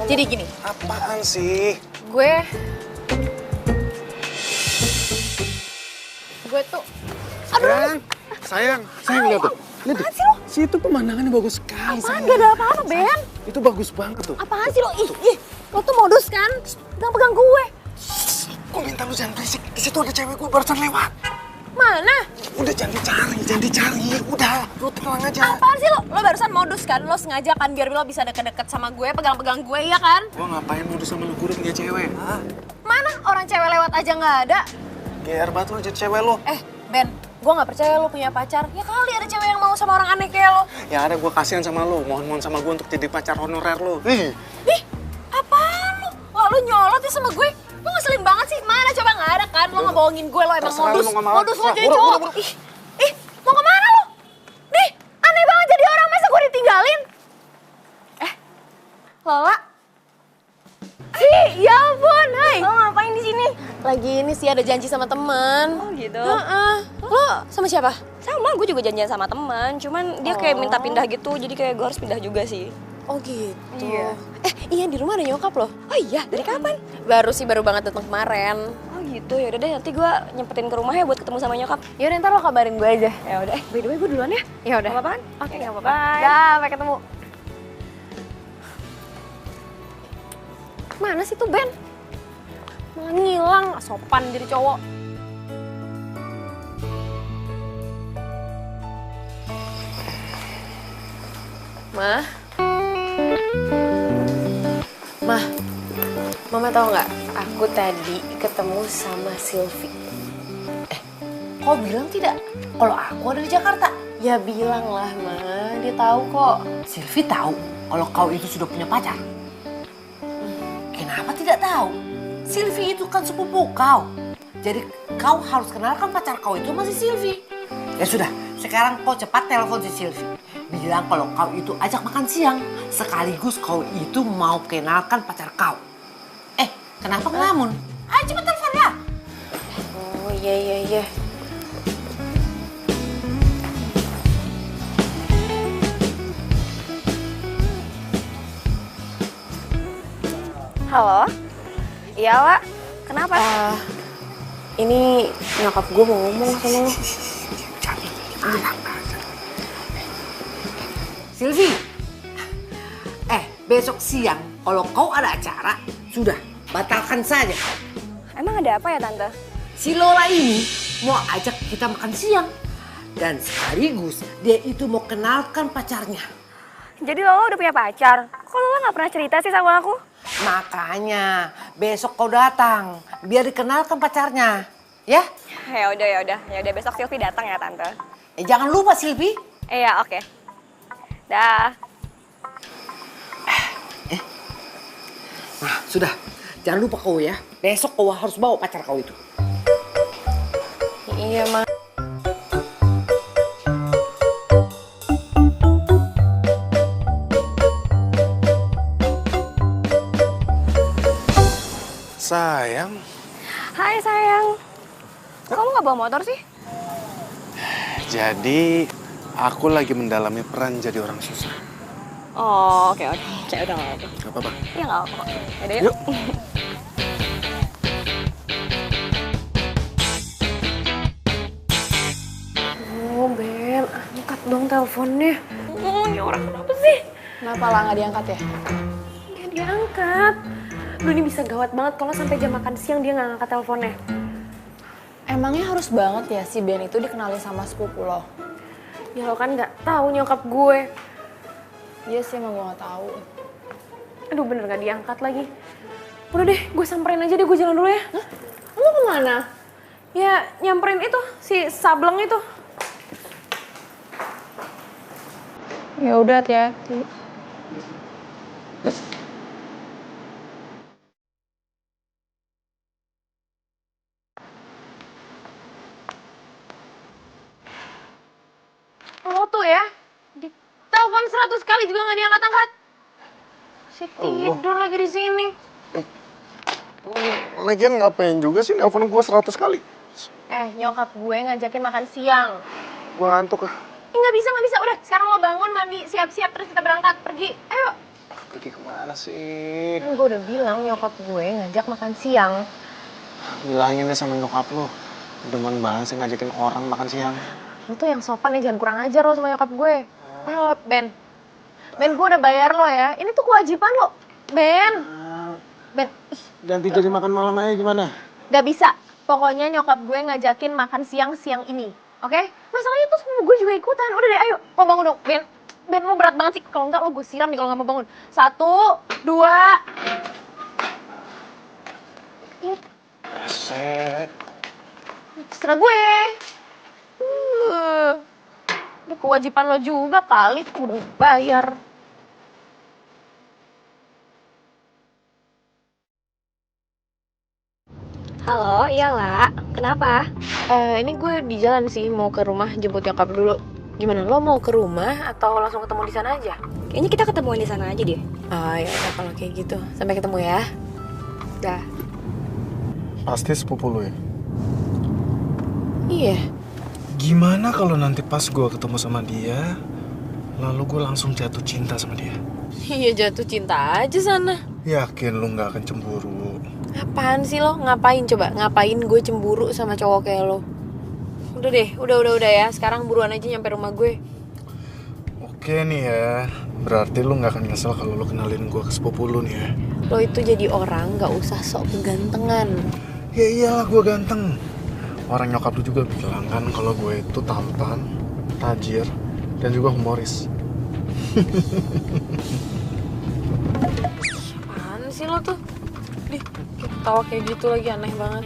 Jadi gini, Apaan sih? gue tuh, Sayang lihat tuh. Lihat deh. Situ pemandangannya bagus sekali. apaan gak ada apa-apa, Ben? Itu bagus banget tuh. Apaan sih lo? Ih, lo tuh modus kan? Pegang-pegang gue. Gue minta lu jangan berisik. Di situ ada cewek gue barusan lewat. Mana? Udah jangan dicari. Udah, lu tenang aja. Apaan sih lo? Lo barusan modus kan? Lo sengaja kan biar lo bisa deket-deket sama gue, pegang-pegang gue, ya kan? Gue ngapain modus sama lu, gue udah punya cewek. Hah? Mana orang cewek lewat aja nggak ada? GR banget lu jadi cewek lu. Ben, gue nggak percaya lo punya pacar. Ya kali ada cewek yang mau sama orang aneh kayak lo. Ya ada gue kasihan sama lu. Mohon sama gue untuk jadi pacar honorer lu. Ih, apaan lo? Lo nyolot ya sama gue? Lo ngeselin banget sih. Mana coba nggak ada kan? Lo ngebohongin gue, lo emang Terserah lu modus. mau ngomong apa. Modus lo Terserah, jadi buru, cowok. buru. Ih, mau kemana lo? Nih, aneh banget jadi orang, masa gue ditinggalin? Lola? Ya ampun, hai. Lo ngapain di sini? Lagi ini sih ada janji sama teman. Oh gitu? Lo sama siapa? Sama, gue juga janjian sama teman. Cuman dia kayak minta pindah gitu, jadi kayak gue harus pindah juga sih. Oh gitu. Iya. Iya di rumah ada nyokap loh. Oh iya, dari kapan? Baru banget datang kemarin. Oh gitu, ya udah deh nanti gue nyempetin ke rumah ya buat ketemu sama nyokap. Yaudah ntar lo kabarin gue aja. Ya udah, by the way gue duluan ya. Ya udah. Apa-apaan? Oke, nggak apa-apa. bye. Dah, sampai ketemu. Mana sih tuh Ben? Malah ngilang, sopan jadi cowok. Mah, Mama tahu nggak? Aku tadi ketemu sama Silvi. Kau bilang tidak kalau aku ada di Jakarta? Ya bilang lah, Ma. Dia tahu kok. Silvi tahu kalau kau itu sudah punya pacar. Kenapa tidak tahu? Silvi itu kan sepupu kau. Jadi kau harus kenalkan pacar kau itu masih Silvi. Ya sudah, sekarang kau cepat telepon si Silvi. Bilang kalau kau itu ajak makan siang. Sekaligus kau itu mau kenalkan pacar kau. Kenapa ngelamun? Ayo cepat telepon ya. Oh iya. Halo? Iya, Wak. Kenapa? Ini nyokap gue mau ngomong sama lo. Silvi, besok siang kalau kau ada acara, sudah batalkan saja. Emang ada apa ya, Tante? Si Lola ini mau ajak kita makan siang. Dan sekaligus dia itu mau kenalkan pacarnya. Jadi Lola udah punya pacar? Kok Lola nggak pernah cerita sih sama aku? Makanya besok kau datang biar dikenalkan pacarnya. Ya? Ya udah besok Silvi datang ya, Tante. Jangan lupa Silvi. Iya, oke. Dah. Nah, sudah. Jangan lupa kau ya. Besok kau harus bawa pacar kau itu. Iya, Ma. Sayang, Hai, sayang. Kamu nggak bawa motor sih? jadi aku lagi mendalami peran jadi orang susah. Oh, oke. Cek udah nggak apa-apa. Gak apa-apa. Iya nggak apa-apa. Yaudah yuk. Yuk. Oh, Ben, angkat dong teleponnya. Ini orang kenapa sih? Kenapa lah nggak diangkat ya? Nggak diangkat. Duh, ini bisa gawat banget kalau sampai jam makan siang dia nggak ngangkat teleponnya. Emangnya harus banget ya si Ben itu dikenalin sama sepupu lo? Ya lo kan nggak tahu nyokap gue. Iya sih, emang gue nggak tahu. Aduh, bener nggak diangkat lagi. Udah deh, gue samperin aja deh, gue jalan dulu ya. Hah? Lo kemana? Ya nyamperin itu, si Sableng itu. Ya udah, hati-hati. Lo tuh ya, ditelepon 100 kali juga nggak diangkat-angkat. Si tidur lagi di sini. Lagian ngapain juga sih nelfon gue 100 kali? Nyokap gue ngajakin makan siang. Gue ngantuk ah. Nggak bisa. Udah, sekarang lo bangun, mandi, siap-siap, terus kita berangkat. Pergi, ayo. Pergi kemana sih? Kan gue udah bilang nyokap gue ngajak makan siang. Bilangin deh sama nyokap lo. Demen banget sih ngajakin orang makan siang. Lo tuh yang sopan ya, jangan kurang ajar lo sama nyokap gue. Ayo, Ben, gue udah bayar lo ya. Ini tuh kewajiban lo. Ben, Ganti jadi makan malam aja gimana? gak bisa. Pokoknya nyokap gue ngajakin makan siang ini. Oke? Masalahnya tuh semua gue juga ikutan. Udah deh, ayo. Lo bangun dong, Ben. Ben, lo berat banget sih. Kalau enggak, lo gue siram nih kalau nggak mau bangun. 1, 2. Set. Terserah gue. Udah kewajiban lo juga kali. Udah bayar. Halo, iya lah. Kenapa? Ini gue di jalan sih, mau ke rumah jemput nyokap dulu. Gimana, lo mau ke rumah atau langsung ketemu di sana aja? Kayaknya kita ketemuan di sana aja deh. Ya udah kalau kayak gitu. Sampai ketemu ya. Dah. Pasti sepupu lu ya? Iya. Gimana kalau nanti pas gue ketemu sama dia, lalu gue langsung jatuh cinta sama dia? Iya, jatuh cinta aja sana. Yakin lu nggak akan cemburu? Apaan sih lo? Ngapain coba? Ngapain gue cemburu sama cowok kayak lo? Udah deh, udah ya. Sekarang buruan aja nyampe rumah gue. Oke nih ya, berarti lu nggak akan nyesel kalau lu kenalin gue ke sepupu lu nih ya? Lo itu jadi orang gak usah sok kegantengan. Ya iyalah gue ganteng. Orang nyokap lu juga bilang kan kalau gue itu tampan, tajir, dan juga humoris. Apaan sih lo tuh? Dih, ketawa kayak gitu lagi aneh banget.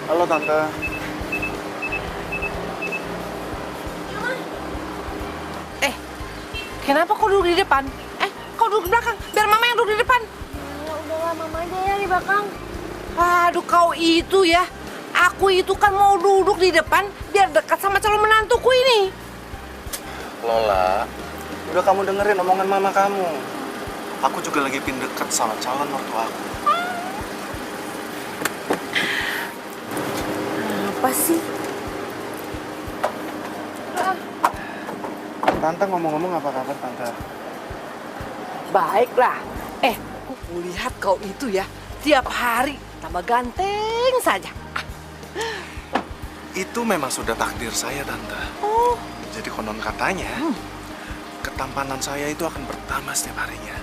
Halo Tante. Kenapa kau duduk di depan? Kau duduk di belakang, biar mama yang duduk di depan. Ya udahlah, mama aja ya di belakang. Aduh, kau itu ya. Aku itu kan mau duduk di depan biar dekat sama calon menantuku ini. Lola, udah kamu dengerin omongan mama kamu. Aku juga lagi pin dekat sama calon mertua aku. Apa sih? Tante ngomong-ngomong apa kabar Tante? Baiklah. Aku lihat kau itu ya, tiap hari tambah ganteng saja. Itu memang sudah takdir saya Tante. Oh, Jadi konon katanya, ketampanan saya itu akan bertambah setiap harinya.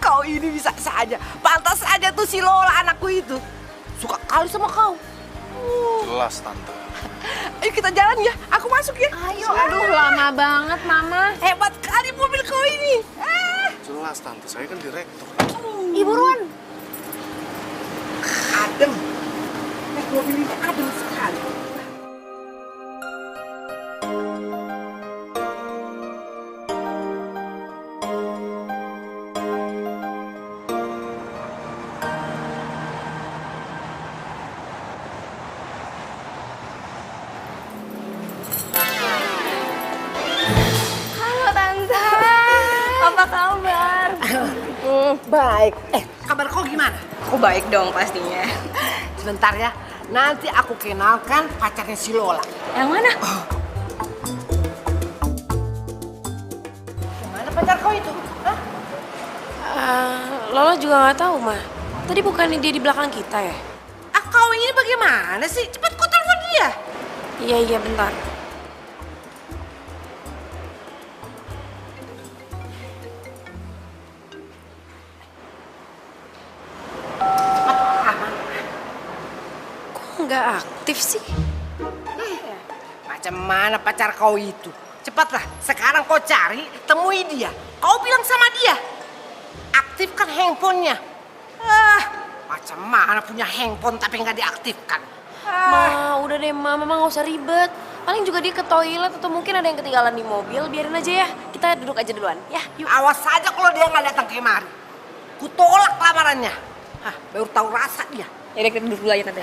kau ini bisa saja. Pantas saja tuh si Lola anakku itu. Suka kali sama kau. Jelas Tante. Ayo kita jalan ya, aku masuk ya. Ayo, aduh lama banget mama. Hebat kali mobil kau ini. Jelas Tante, saya kan direktur. Ibu Ruan. Adem. Naik mobil ini adem sekali. Halo Tante. Apa kabar? Baik. Kabar kau gimana? Aku baik dong pastinya. Sebentar ya, nanti aku kenalkan pacarnya si Lola. Yang mana? Gimana pacar kau itu? Hah? Lola juga nggak tahu mah. Tadi bukannya dia di belakang kita ya? Kau ini bagaimana sih? Cepat kau telepon dia. Iya bentar. Kok nggak aktif sih? Macam mana pacar kau itu? Cepatlah, sekarang kau cari, temui dia. Kau bilang sama dia, aktifkan handphonenya. Macam mana punya handphone tapi nggak diaktifkan? Ma, udah deh Ma, mama nggak usah ribet. Paling juga dia ke toilet atau mungkin ada yang ketinggalan di mobil. Biarin aja ya, kita duduk aja duluan. Ya, yuk. Awas saja kalau dia nggak datang kemari. Kutolak lamarannya. Baru tahu rasa dia. Ya kita duduk dulu aja Tante.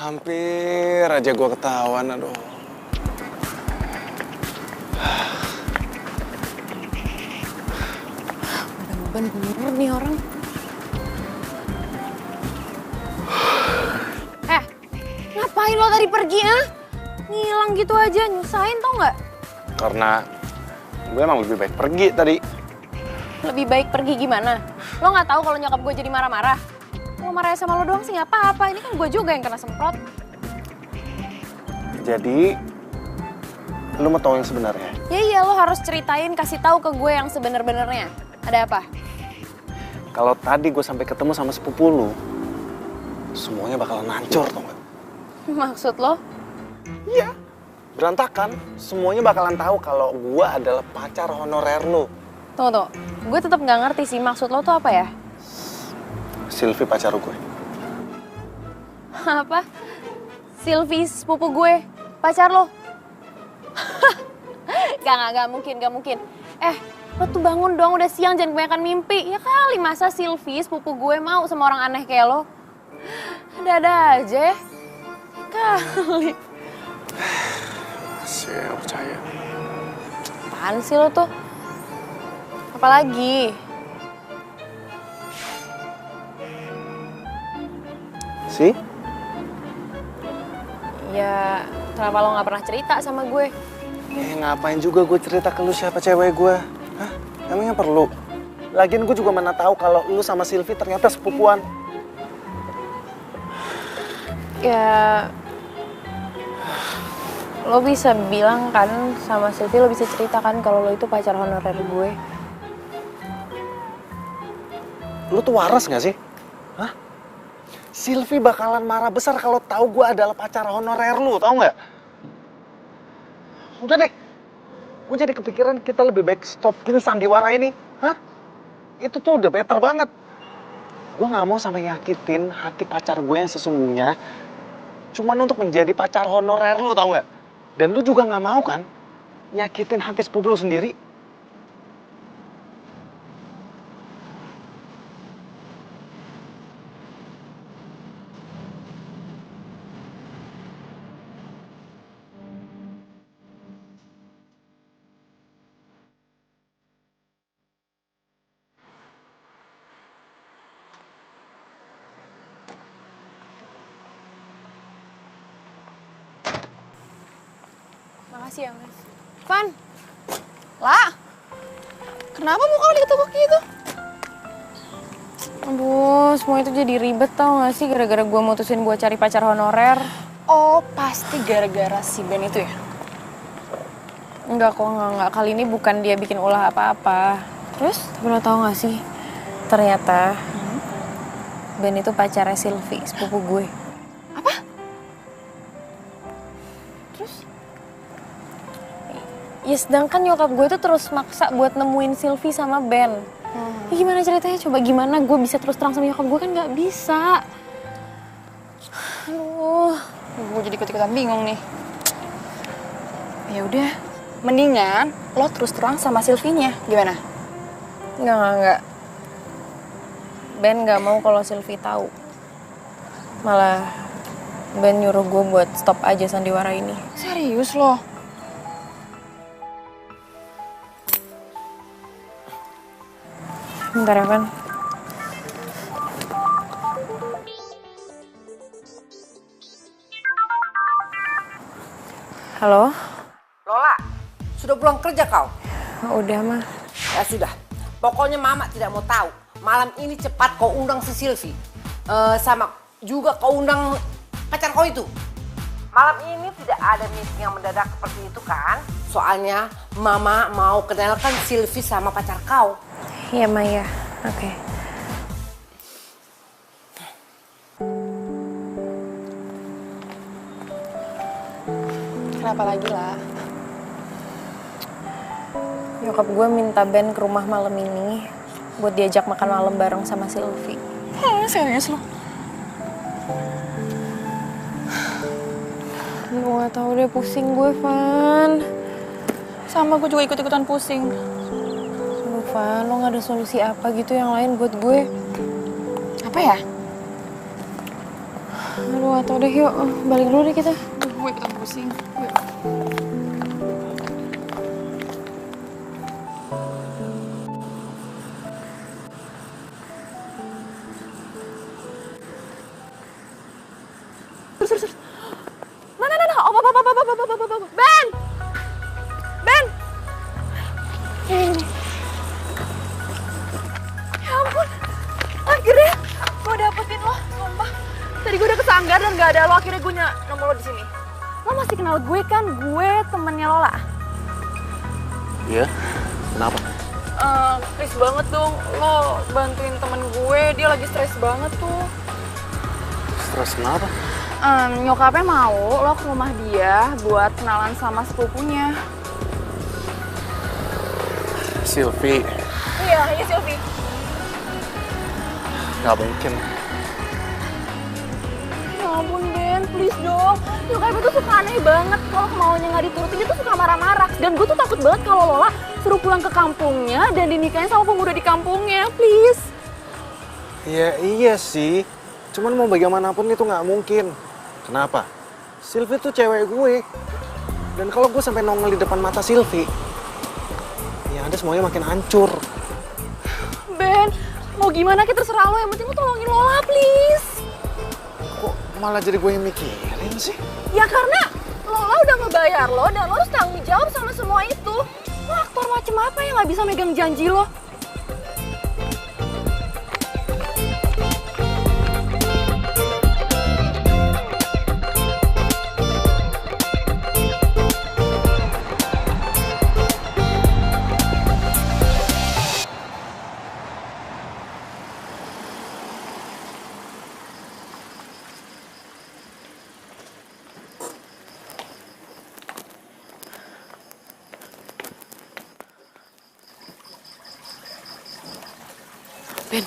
Hampir aja gua ketahuan, aduh. Bener nih orang. Ngapain lo tadi pergi ngilang gitu aja, nyusahin tau nggak? Karena gue emang lebih baik pergi tadi. Lebih baik pergi gimana? Lo nggak tahu kalau nyokap gue jadi marah-marah? Lo marah sama lo doang sih nggak apa-apa, ini kan gue juga yang kena semprot. Jadi, lu mau tahu yang sebenarnya? Ya iya, lo harus ceritain, kasih tahu ke gue yang sebener-benernya. Ada apa? kalau tadi gue sampai ketemu sama sepupu lu, semuanya bakalan hancur, tau gak? Maksud lo? Iya. Berantakan. Semuanya bakalan tahu kalau gue adalah pacar honorer lu. Tunggu. Gue tetap nggak ngerti sih maksud lo tuh apa ya? Sylvie pacar gue. Apa? Sylvie sepupu gue, pacar lo? Gak mungkin. Lo tuh bangun dong, udah siang, jangan kebanyakan mimpi. Ya kali, masa Sylvie sepupu gue mau sama orang aneh kayak lo? Ada-ada aja ya. Kali. Masih gak percaya. Apaan sih lo tuh? Apalagi? Sih? Ya, kenapa lo gak pernah cerita sama gue? Ngapain juga gue cerita ke lu siapa cewek gue? Hah? Emangnya perlu? Lagian gue juga mana tahu kalau lu sama Sylvie ternyata sepupuan. Ya, lo bisa bilang kan sama Sylvie, lo bisa ceritakan kalau lo itu pacar honorer gue. Lu tuh waras gak sih? Hah? Sylvie bakalan marah besar kalau tahu gue adalah pacar honorer lu, tau nggak? Udah deh, gue jadi kepikiran kita lebih baik stopin sandiwara ini. Hah? Itu tuh udah better banget. Gue nggak mau sampai nyakitin hati pacar gue yang sesungguhnya cuman untuk menjadi pacar honorer lu, tau nggak? Dan lu juga nggak mau kan nyakitin hati sepupu lu sendiri. Makasih ya, Mas. Van! Lah! Kenapa muka lo diketukuk gitu? Aduh, semua itu jadi ribet tau gak sih gara-gara gue mutusin buat cari pacar honorer. Oh, pasti gara-gara si Ben itu ya? Enggak kok, enggak. Kali ini bukan dia bikin ulah apa-apa. Terus? Tapi lo tau gak sih? Ternyata Ben itu pacarnya Sylvie, sepupu gue. Ya sedangkan nyokap gue tuh terus maksa buat nemuin Sylvie sama Ben. Ya gimana ceritanya? Coba gimana gue bisa terus terang sama nyokap gue, kan nggak bisa. Aduh. Gue jadi ikut-ikutan bingung nih. Ya udah, mendingan lo terus terang sama Sylvie-nya. Gimana? Enggak. Ben nggak mau kalau Sylvie tahu. Malah Ben nyuruh gue buat stop aja sandiwara ini. Serius lo? Bentar ya, Van. Halo? Lola, sudah pulang kerja kau? Udah, mah. Ya sudah, pokoknya mama tidak mau tahu. Malam ini cepat kau undang si Sylvie. Sama juga kau undang pacar kau itu. Malam ini tidak ada meeting yang mendadak seperti itu kan? Soalnya mama mau kenalkan Sylvie sama pacar kau. Iya, Maya. Oke. Kenapa lagi lah? Nyokap gue minta Ben ke rumah malam ini buat diajak makan malam bareng sama Sylvie. Serius lo? Gue gak tau deh, pusing gue, Van. Sama gue juga ikut-ikutan pusing. Van, lo gak ada solusi apa gitu yang lain buat gue? Apa ya? Aduh, gak tau deh, yuk. Balik dulu deh kita. Gue ikutan pusing. Ben! Ben! Ini. Ya ampun, akhirnya gue dapetin lo, sumpah. Tadi gue udah kesanggar dan gak ada lo, akhirnya gue nemu lo di sini. Lo masih kenal gue kan? Gue temennya Lola. Iya? Kenapa? Please banget dong, lo bantuin temen gue, dia lagi stres banget tuh. Stres kenapa? Nyokapnya mau lo ke rumah dia buat kenalan sama sepupunya. Sylvie, Iya Sylvie. nggak mungkin. Ya ampun Ben, please dong. Nyokapnya tuh suka aneh banget kalau maunya nggak diturutin, dia tuh suka marah-marah. Dan gue tuh takut banget kalau Lola suruh pulang ke kampungnya dan dinikahin sama pemuda di kampungnya, please. Iya sih, cuman mau bagaimanapun itu nggak mungkin. Kenapa? Sylvie tuh cewek gue. Dan kalau gue sampai nongol di depan mata Sylvie, ya ada semuanya makin hancur. Ben, mau gimana kita terserah lo, yang penting lo tolongin Lola, please. Kok malah jadi gue yang mikirin sih? Ya karena Lola udah ngebayar lo dan lo harus tanggung jawab sama semua itu. Lo aktor macem apa yang nggak bisa megang janji lo? Ben.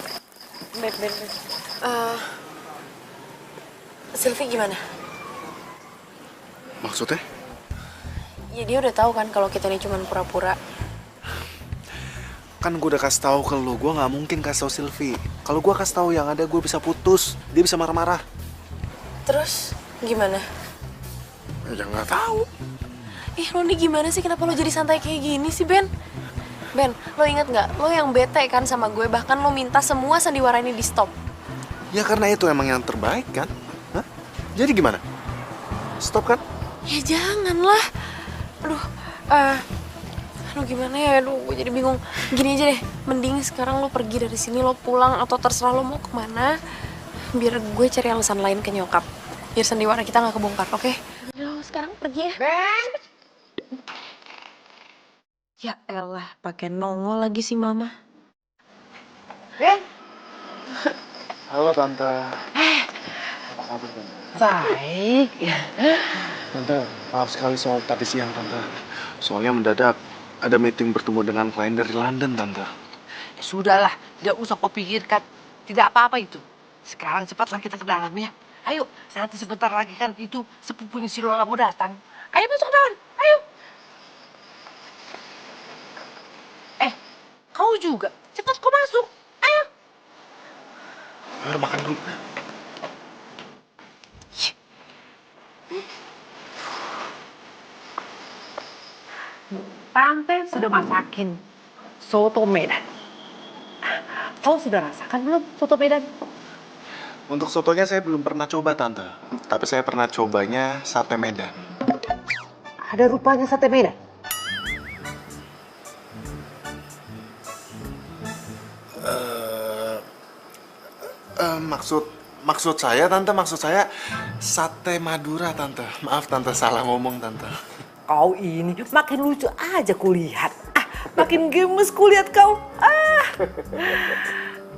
Sylvie gimana? Maksudnya? Ya dia udah tahu kan kalau kita ini cuma pura-pura. Kan gue udah kasih tahu ke lo, gue nggak mungkin kasih tahu Sylvie. Kalau gue kasih tahu yang ada gue bisa putus, dia bisa marah-marah. Terus gimana? Ya nggak tahu. Lo nih gimana sih? Kenapa lo jadi santai kayak gini sih, Ben? Ben, lo inget nggak? Lo yang bete kan sama gue, bahkan lo minta semua sandiwara ini di stop. Ya karena itu emang yang terbaik kan? Hah? Jadi gimana? Stop kan? Ya janganlah. Aduh gimana ya? Gue jadi bingung. Gini aja deh, mending sekarang lo pergi dari sini, lo pulang atau terserah lo mau kemana. Biar gue cari alasan lain ke nyokap. Biar sandiwara kita nggak kebongkar, oke? Lo sekarang pergi ya. Ben! Ya elah, pakai nongol lagi si Mama. Ben! Halo Tante. Apa kabar Tante? Baik. Tante, maaf sekali soal tadi siang Tante. Soalnya mendadak ada meeting bertemu dengan klien dari London Tante. Sudahlah, tidak usah kau pikirkan. Tidak apa-apa itu. Sekarang cepatlah kita ke dalam ya. Ayo, nanti sebentar lagi kan itu sepupunya si Lola mau datang. Ayo masuk ke dalam, ayo. Kau juga, cepat kau masuk. Ayo. Ayo makan dulu. Tante sudah masakin soto Medan. Kau sudah rasakan belum soto Medan? Untuk sotonya saya belum pernah coba Tante. Tapi saya pernah cobanya sate Medan. Ada rupanya sate Medan. Maksud saya Tante, maksud saya sate Madura Tante. Maaf Tante, salah ngomong Tante. Kau ini makin lucu aja kulihat. Makin gemes kulihat kau.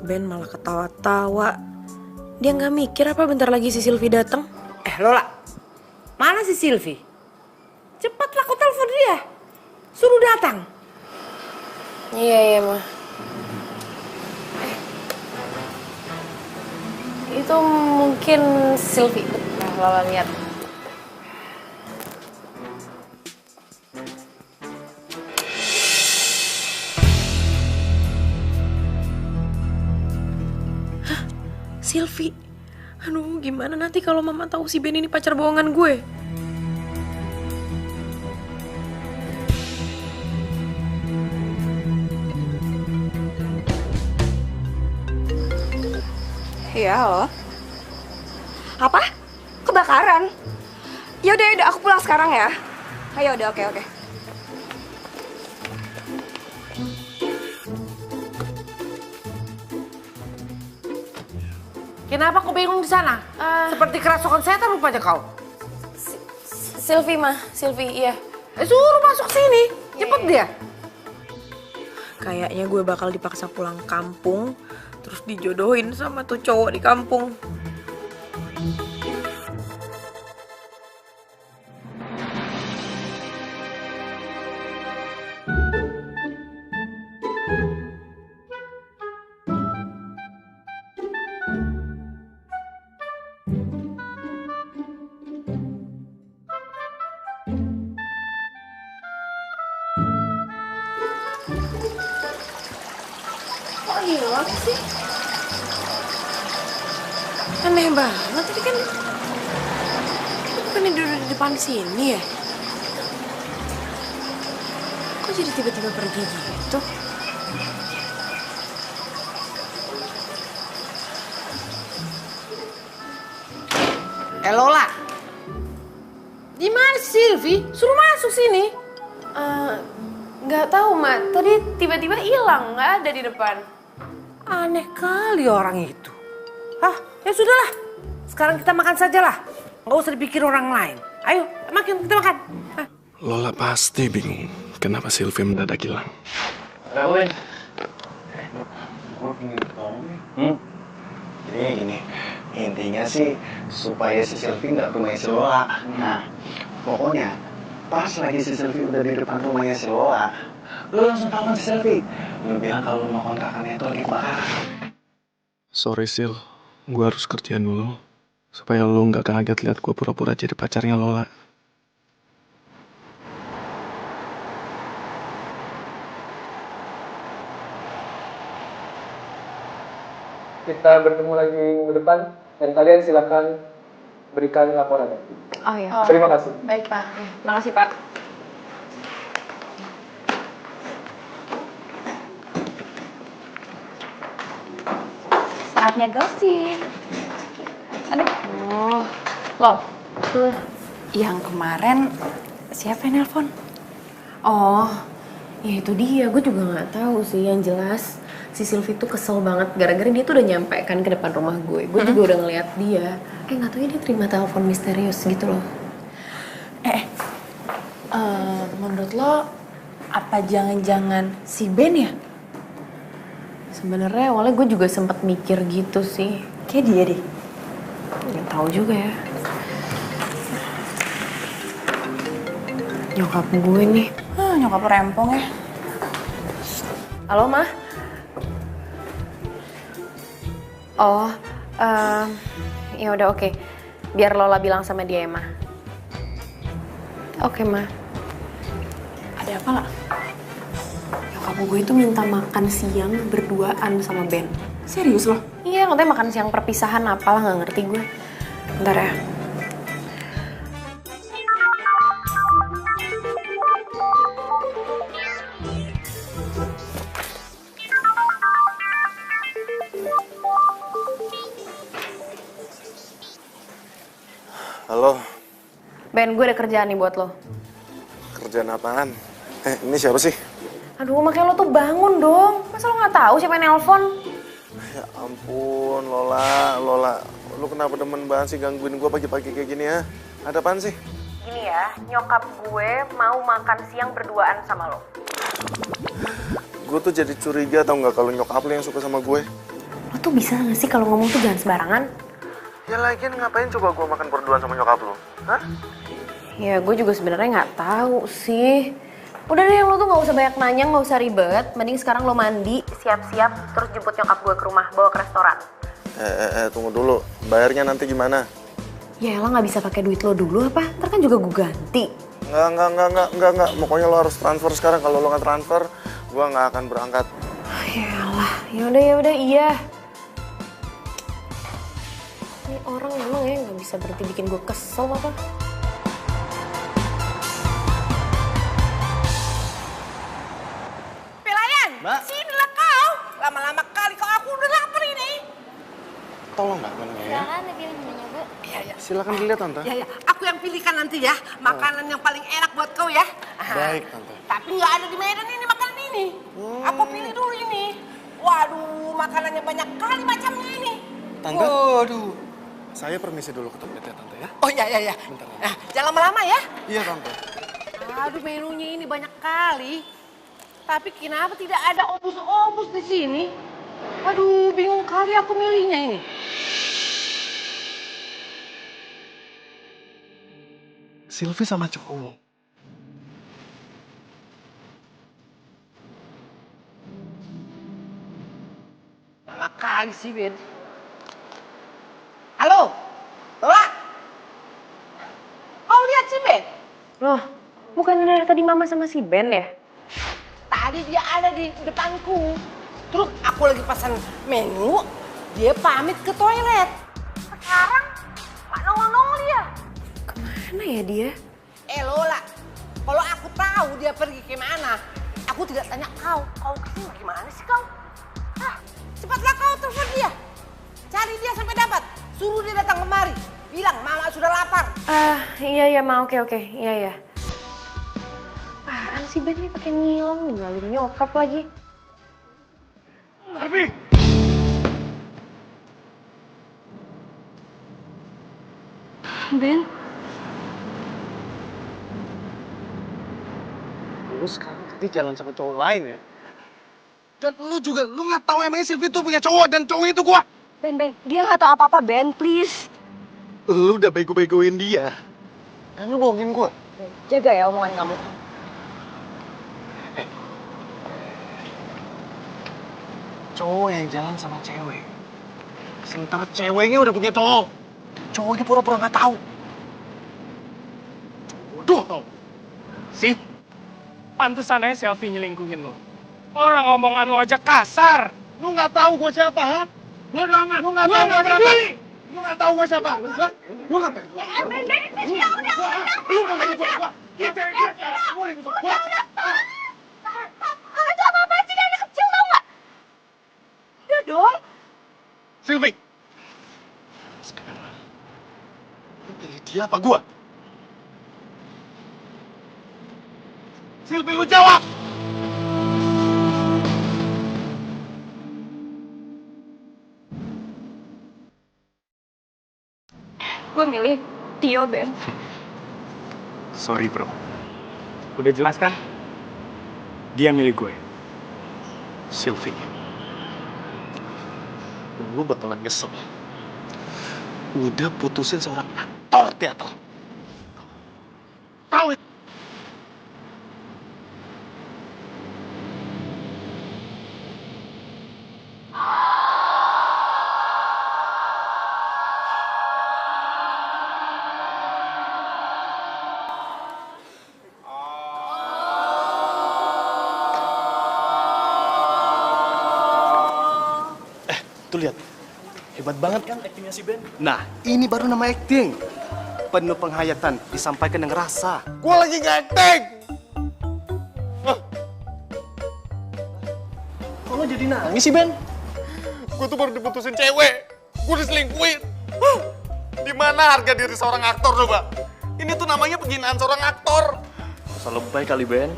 Ben malah ketawa-tawa. Dia nggak mikir apa bentar lagi si Sylvie datang. Lola, mana si Sylvie? Cepatlah kau telepon dia. Suruh datang. Iya, Ma. Itu mungkin Sylvie. Nah, Lola lihat. Hah? Sylvie? Aduh, gimana nanti kalau Mama tahu si Ben ini pacar bohongan gue? Iya, halo. Apa? Kebakaran? Yaudah, aku pulang sekarang ya. Ayo, udah, oke. Kenapa kau bingung di sana? Seperti kerasukan setan rupanya kau. Sylvie, Ma. Sylvie, iya. Suruh masuk sini. Cepet dia. Kayaknya gue bakal dipaksa pulang kampung, terus dijodohin sama tuh cowok di kampung. Kok hilang sih? Aneh banget, tadi kan bukannya duduk di depan sini ya? Kok jadi tiba-tiba pergi gitu? Lola, di mana Silvi? Suruh masuk sini. Nggak tahu, Mak. Tadi tiba-tiba hilang, nggak ada di depan. Aneh kali orang itu. Hah, ya sudahlah. Sekarang kita makan sajalah. Nggak usah dipikir orang lain. Ayo, kita makan. Hah. Lola pasti bingung kenapa Sylvie mendadak hilang. Rawin. Gue pengen tahu nih. Jadi gini, intinya sih supaya si Sylvie nggak ke rumahnya si Lola. Nah, pokoknya pas lagi si Sylvie udah di depan rumahnya si Lola, lu langsung telepon si Sylvie. Lu bilang kalau rumah kontrakannya itu lagi kebakaran. Sorry Sil, gue harus kerjaan dulu. Supaya lu nggak kaget lihat gue pura-pura jadi pacarnya Lola. Kita bertemu lagi minggu depan dan kalian silakan berikan laporan. Oh ya. Terima kasih. Baik, Pak. Makasih, Pak. Saatnya gosip. Aduh. Oh, loh. Tuh, yang kemarin siapa yang nelpon? Oh, ya itu dia. Gue juga nggak tahu sih. Yang jelas si Sylvie tuh kesel banget gara-gara dia tuh udah nyampe kan ke depan rumah gue. Gue juga udah ngeliat dia. Nggak tahu dia terima telepon misterius gitu loh. Menurut lo apa jangan-jangan si Ben ya? Sebenarnya awalnya gue juga sempet mikir gitu sih. Kayak dia deh. Nggak tahu juga ya. Nyokap gue nih. Nyokap rempong ya. Halo, Ma. Oh, ya udah oke. Biar Lola bilang sama dia ya, Ma. Oke, Ma. Ada apa lah? Nyokap gue itu minta makan siang berduaan sama Ben. Serius lo? Iya, katanya makan siang perpisahan apalah, nggak ngerti gue. Bentar ya. Halo, Ben, gue ada kerjaan nih buat lo. kerjaan apaan? Ini siapa sih? Aduh, makanya lo tuh bangun dong. Masa lo nggak tahu siapa yang nelpon? Ya ampun, Lola. Lu kenapa demen banget sih gangguin gue pagi-pagi kayak gini ya? Ada apaan sih? Gini ya, nyokap gue mau makan siang berduaan sama lo. Gue tuh jadi curiga tau nggak kalau nyokap lu yang suka sama gue. Lo tuh bisa nggak sih kalau ngomong tuh jangan sembarangan? Ya lagian ngapain coba gue makan berduaan sama nyokap lu? Hah? Ya gue juga sebenarnya nggak tahu sih. Udah deh, lo tuh nggak usah banyak nanya, nggak usah ribet. Mending sekarang lo mandi, siap-siap, terus jemput nyokap gue ke rumah, bawa ke restoran. Tunggu dulu. Bayarnya nanti gimana? Ya elah, nggak bisa pakai duit lo dulu apa? Ntar kan juga gue ganti. Enggak. Pokoknya lo harus transfer sekarang. Kalau lo nggak transfer, gue nggak akan berangkat. Ya elah, ya udah iya. Ini orang emang ya nggak bisa berhenti bikin gue kesel apa? Pelayan, Mbak. sinilah kau. Lama-lama kali kau, aku udah lapar ini. Tolong mbak, menunya ya. Silakan pilih menunya, Bu. Iya. Silakan dilihat tante. Ya, aku yang pilihkan nanti ya. Makanan yang paling enak buat kau ya. Baik tante. Tapi nggak ada di Medan ini makanan ini. Aku pilih dulu ini. Waduh, makanannya banyak kali macamnya ini. Tante? Waduh. Saya permisi dulu ke toilet ya tante ya. Oh ya. Bentar. Nah, jangan lama-lama ya. Iya tante. Aduh, menunya ini banyak kali. Tapi kenapa tidak ada obus-obus di sini? Aduh, bingung kali aku milihnya ini. Sylvie sama cowok. Lama kali sih, Ben. Halo, Lola? Kau lihat si Ben? Loh, bukan dari tadi Mama sama si Ben ya? Tadi dia ada di depanku. Terus aku lagi pesan menu, dia pamit ke toilet. Sekarang nggak nongol-nongol dia. Kemana ya dia? Lola, kalau aku tahu dia pergi kemana, aku tidak tanya kau. Kau kesini gimana sih kau? Ah, cepatlah kau telepon dia. Cari dia sampai dapat. Suruh dia datang kemari. Bilang Mama sudah lapar. Iya, Ma, oke. Iya. Apaan sih Ben ini pakai ngilang, ninggalin nyokap lagi. Abi! Ben? Lu sekarang tadi jalan sama cowok lain ya? Dan lu juga, lu nggak tahu emangnya Sylvie tuh punya cowok dan cowok itu gua. Ben, dia nggak tahu apa-apa, Ben, please. Lu udah bego-begoin dia. Dan lu bohongin gua. Jaga ya omongan kamu. Cowok yang jalan sama cewek. Sementara ceweknya udah punya cowok. Cowoknya pura-pura nggak tahu. Bodoh tau. Sih, pantesan aja Selfie nyelingkuhin lo. Orang omongan lo aja kasar. Lu nggak tahu gua siapa, ha? Bodoh amat. Lu nggak tahu gua siapa? Lu nggak tahu gua siapa? Lu nggak tahu. Itu apa-apaan sih, anak kecil tau nggak? Udah dong. Sylvie. Sekarang. Lu pilih dia apa gua? Sylvie, lu jawab! Gue milih Tio, Ben. Sorry bro. Udah jelas kan? Dia milik gue. Sylvie. Lu bakalan nyesel. Udah putusin seorang aktor teater. Tahu itu? Tuh lihat, hebat banget kan aktingnya si Ben? Nah, ini baru nama akting. Penuh penghayatan, disampaikan dengan rasa. Gua lagi nggak akting. Kok lo jadi nangis sih, Ben? Gua tuh baru diputusin cewek. Gua diselingkuhin. Di mana harga diri seorang aktor coba? Ini tuh namanya penghinaan seorang aktor. Masa lebay kali, Ben?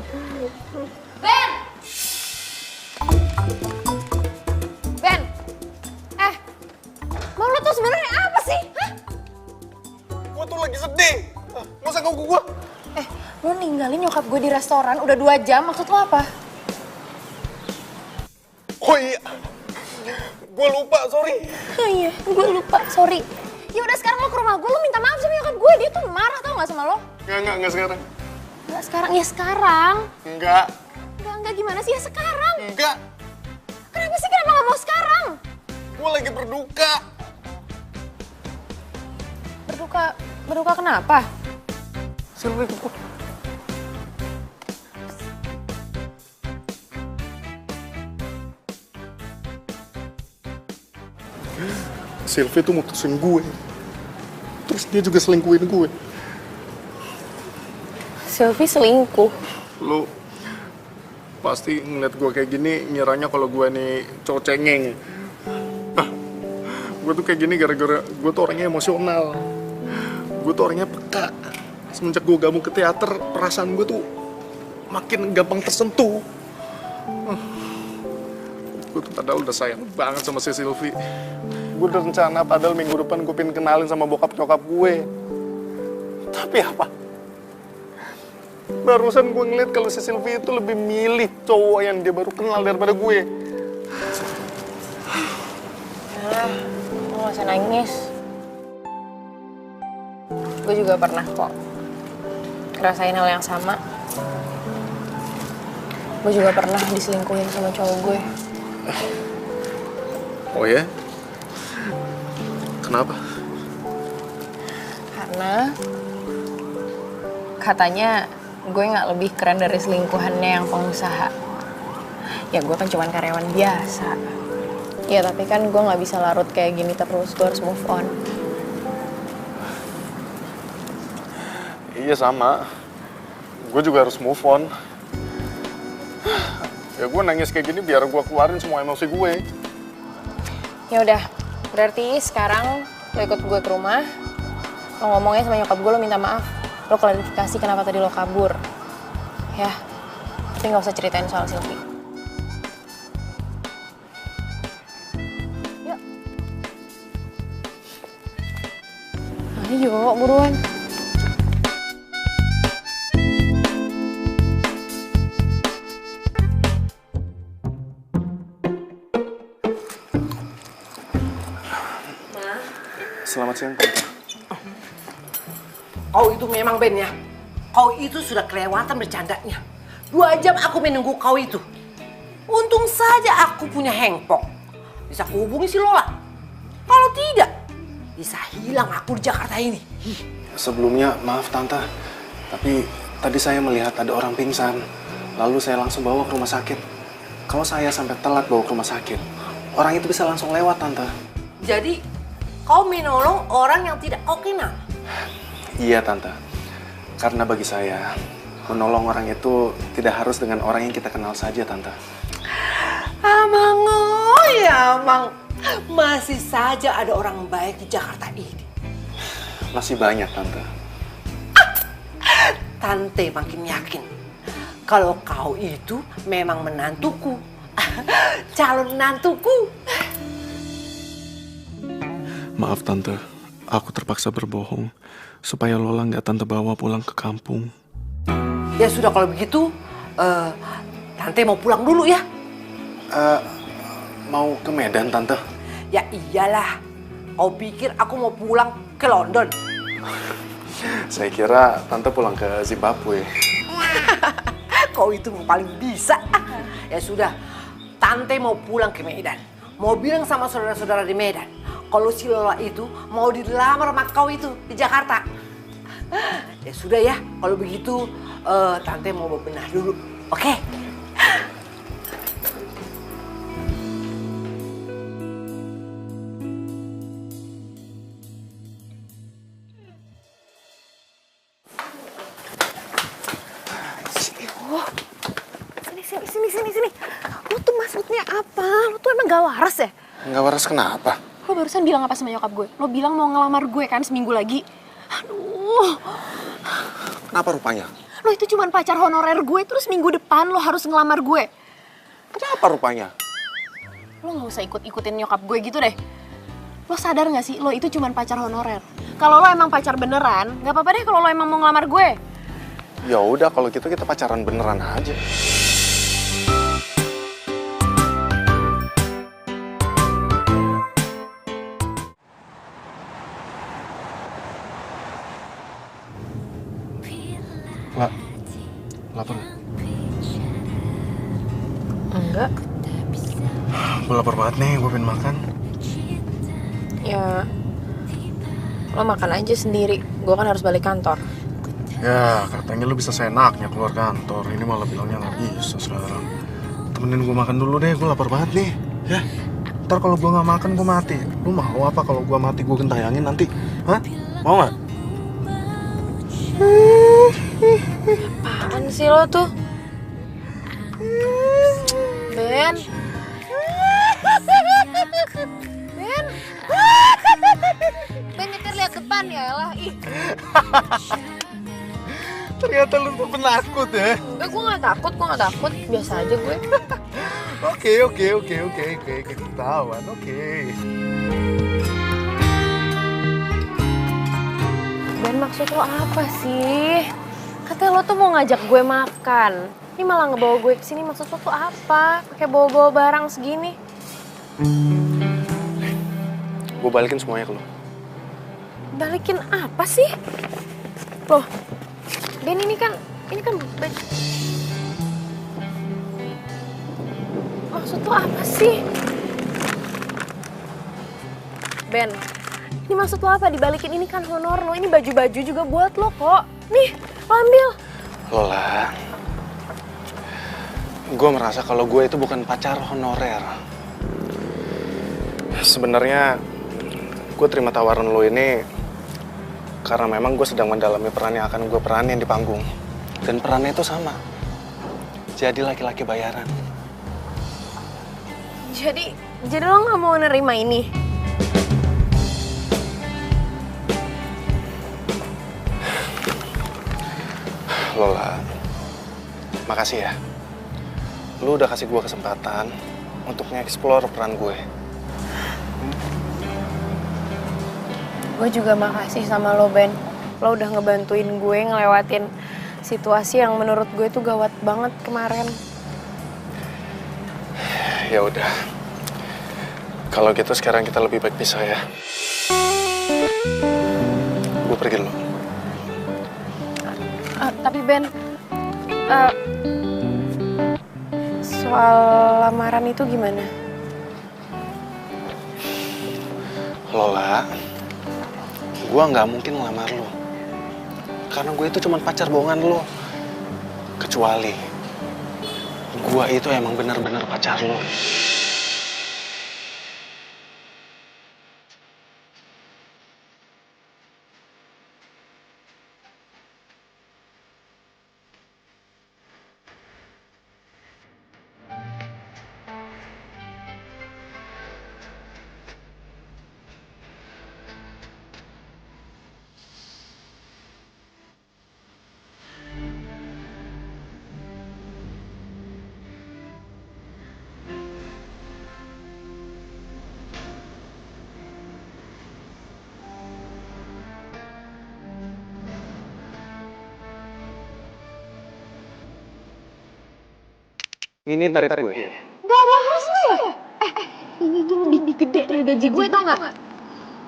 Mau lo tuh sebenarnya apa sih? Hah? Gua tuh lagi sedih. Masa ganggu gua? Lo ninggalin nyokap gue di restoran udah 2 jam, maksud lo apa? Oh iya. Gua lupa, sorry. Oh iya, gue lupa, sorry. Ya udah sekarang lo ke rumah gue, lo minta maaf sama nyokap gue, dia tuh marah tau gak sama lo? Enggak sekarang. Enggak sekarang, ya sekarang. Enggak. Enggak gimana sih, ya sekarang. Enggak. Kenapa sih, kenapa gak mau sekarang? Gua lagi berduka. Berduka kenapa? Sylvie, Sylvie tuh mutusin gue. Terus dia juga selingkuhin gue. Sylvie selingkuh. Lu pasti ngeliat gue kayak gini ngiranya kalau gue nih cowok cengeng. Gue tuh kayak gini gara-gara gue tuh orangnya emosional. Gue tuh orangnya peka. Semenjak gue gabung ke teater, perasaan gue tuh makin gampang tersentuh. Gue tuh padahal udah sayang banget sama si Sylvie. Gue udah rencana padahal minggu depan gue pengen kenalin sama bokap nyokap gue. Tapi apa? Barusan gue ngeliat kalau si Sylvie itu lebih milih cowok yang dia baru kenal daripada gue. Lo gak usah nangis. Gue juga pernah kok ngerasain hal yang sama. Gue juga pernah diselingkuhin sama cowok gue. Oh ya? Kenapa? Karena katanya gue nggak lebih keren dari selingkuhannya yang pengusaha. Ya gue kan cuma karyawan biasa. Ya tapi kan gue nggak bisa larut kayak gini terus, gue harus move on. Iya sama. Gue juga harus move on. Ya gue nangis kayak gini biar gue keluarin semua emosi gue. Ya udah, berarti sekarang lo ikut gue ke rumah. Lo ngomongnya sama nyokap gue, lo minta maaf. Lo klarifikasi kenapa tadi lo kabur. Ya, tapi nggak usah ceritain soal Sylvie. Yuk. Ayo, buruan. Selamat siang, Tante. Kau itu memang Ben ya. Kau itu sudah kelewatan bercandanya. 2 jam aku menunggu kau itu. Untung saja aku punya handphone. Bisa kuhubungi si Lola. Kalau tidak, bisa hilang aku di Jakarta ini. Sebelumnya, maaf Tante. Tapi tadi saya melihat ada orang pingsan. Lalu saya langsung bawa ke rumah sakit. Kalau saya sampai telat bawa ke rumah sakit, orang itu bisa langsung lewat, Tante. Jadi, kau menolong orang yang tidak kau kenal. Iya, Tante. Karena bagi saya, menolong orang itu tidak harus dengan orang yang kita kenal saja, Tante. Amang, oh ya Amang. Masih saja ada orang baik di Jakarta ini. Masih banyak, Tante. Tante makin yakin kalau kau itu memang menantuku. Calon menantuku. Maaf, Tante. Aku terpaksa berbohong supaya Lola nggak Tante bawa pulang ke kampung. Ya sudah kalau begitu, Tante mau pulang dulu ya. Mau ke Medan, Tante? Ya iyalah. Kau pikir aku mau pulang ke London? Saya kira Tante pulang ke Zimbabwe. Kau itu paling bisa. Ya sudah, Tante mau pulang ke Medan. Mau bilang sama saudara-saudara di Medan kalau si Lola itu mau dilamar sama kau itu di Jakarta. Ya sudah ya, kalau begitu Tante mau bebenah dulu, oke? Sini. Lo tuh maksudnya apa? Lo tuh emang gak waras ya? Nggak waras kenapa? Lo barusan bilang apa sama nyokap gue? Lo bilang mau ngelamar gue kan seminggu lagi? Aduh. Kenapa rupanya? Lo itu cuma pacar honorer gue, terus minggu depan lo harus ngelamar gue. Kenapa rupanya? Lo gak usah ikut-ikutin nyokap gue gitu deh. Lo sadar gak sih, lo itu cuma pacar honorer. Kalau lo emang pacar beneran, gak apa-apa deh kalau lo emang mau ngelamar gue. Ya udah kalau gitu kita pacaran beneran aja. Lapar nggak? Enggak. Gue lapar banget nih, gue pengen makan. Ya, lo makan aja sendiri. Gue kan harus balik kantor. Ya, katanya lu bisa seenaknya keluar kantor. Ini malah bilangnya nggak bisa sekarang. Temenin gue makan dulu deh, gue lapar banget nih. Ya, ntar kalau gue nggak makan gue mati. Lu mau apa kalau gue mati gue gentayangin nanti? Hah? Mau nggak? Apaan sih lo tuh? Ben. Ben nyetir lihat depan ya lah. Ih. Ternyata lu tuh penakut ya. Enggak, gue gak takut. Biasa aja gue. Oke. Ketahuan, oke. Ben, maksud lo apa sih? Kata Katanya lo tuh mau ngajak gue makan. Ini malah ngebawa gue kesini, maksud lo tuh apa? Pakai bawa-bawa barang segini. Gue balikin semuanya ke lo. Balikin apa sih? Loh, Ben ini kan maksud lo apa sih? Ben, ini maksud lo apa? Dibalikin, ini kan honor lo, ini baju-baju juga buat lo kok. Nih, lo ambil. Lola, gue merasa kalau gue itu bukan pacar honorer. Sebenarnya gue terima tawaran lo ini karena memang gue sedang mendalami peran yang akan gue peranin di panggung. Dan perannya itu sama, jadi laki-laki bayaran. Jadi lo nggak mau nerima ini? Lola, makasih ya. Lu udah kasih gue kesempatan untuk nge-explore peran gue. Gue juga makasih sama lo, Ben. Lo udah ngebantuin gue ngelewatin situasi yang menurut gue tuh gawat banget kemarin. Ya udah. Kalau gitu sekarang kita lebih baik pisah ya. Gue pergi dulu. Tapi Ben, soal lamaran itu gimana? Lola, gue nggak mungkin ngelamar lo. Karena gue itu cuma pacar bohongan lo. Kecuali gue itu emang bener-bener pacar lo. Ini tarif gue. Gak ada harusnya ya? Ini tuh lebih gede dari gaji gue tau gak?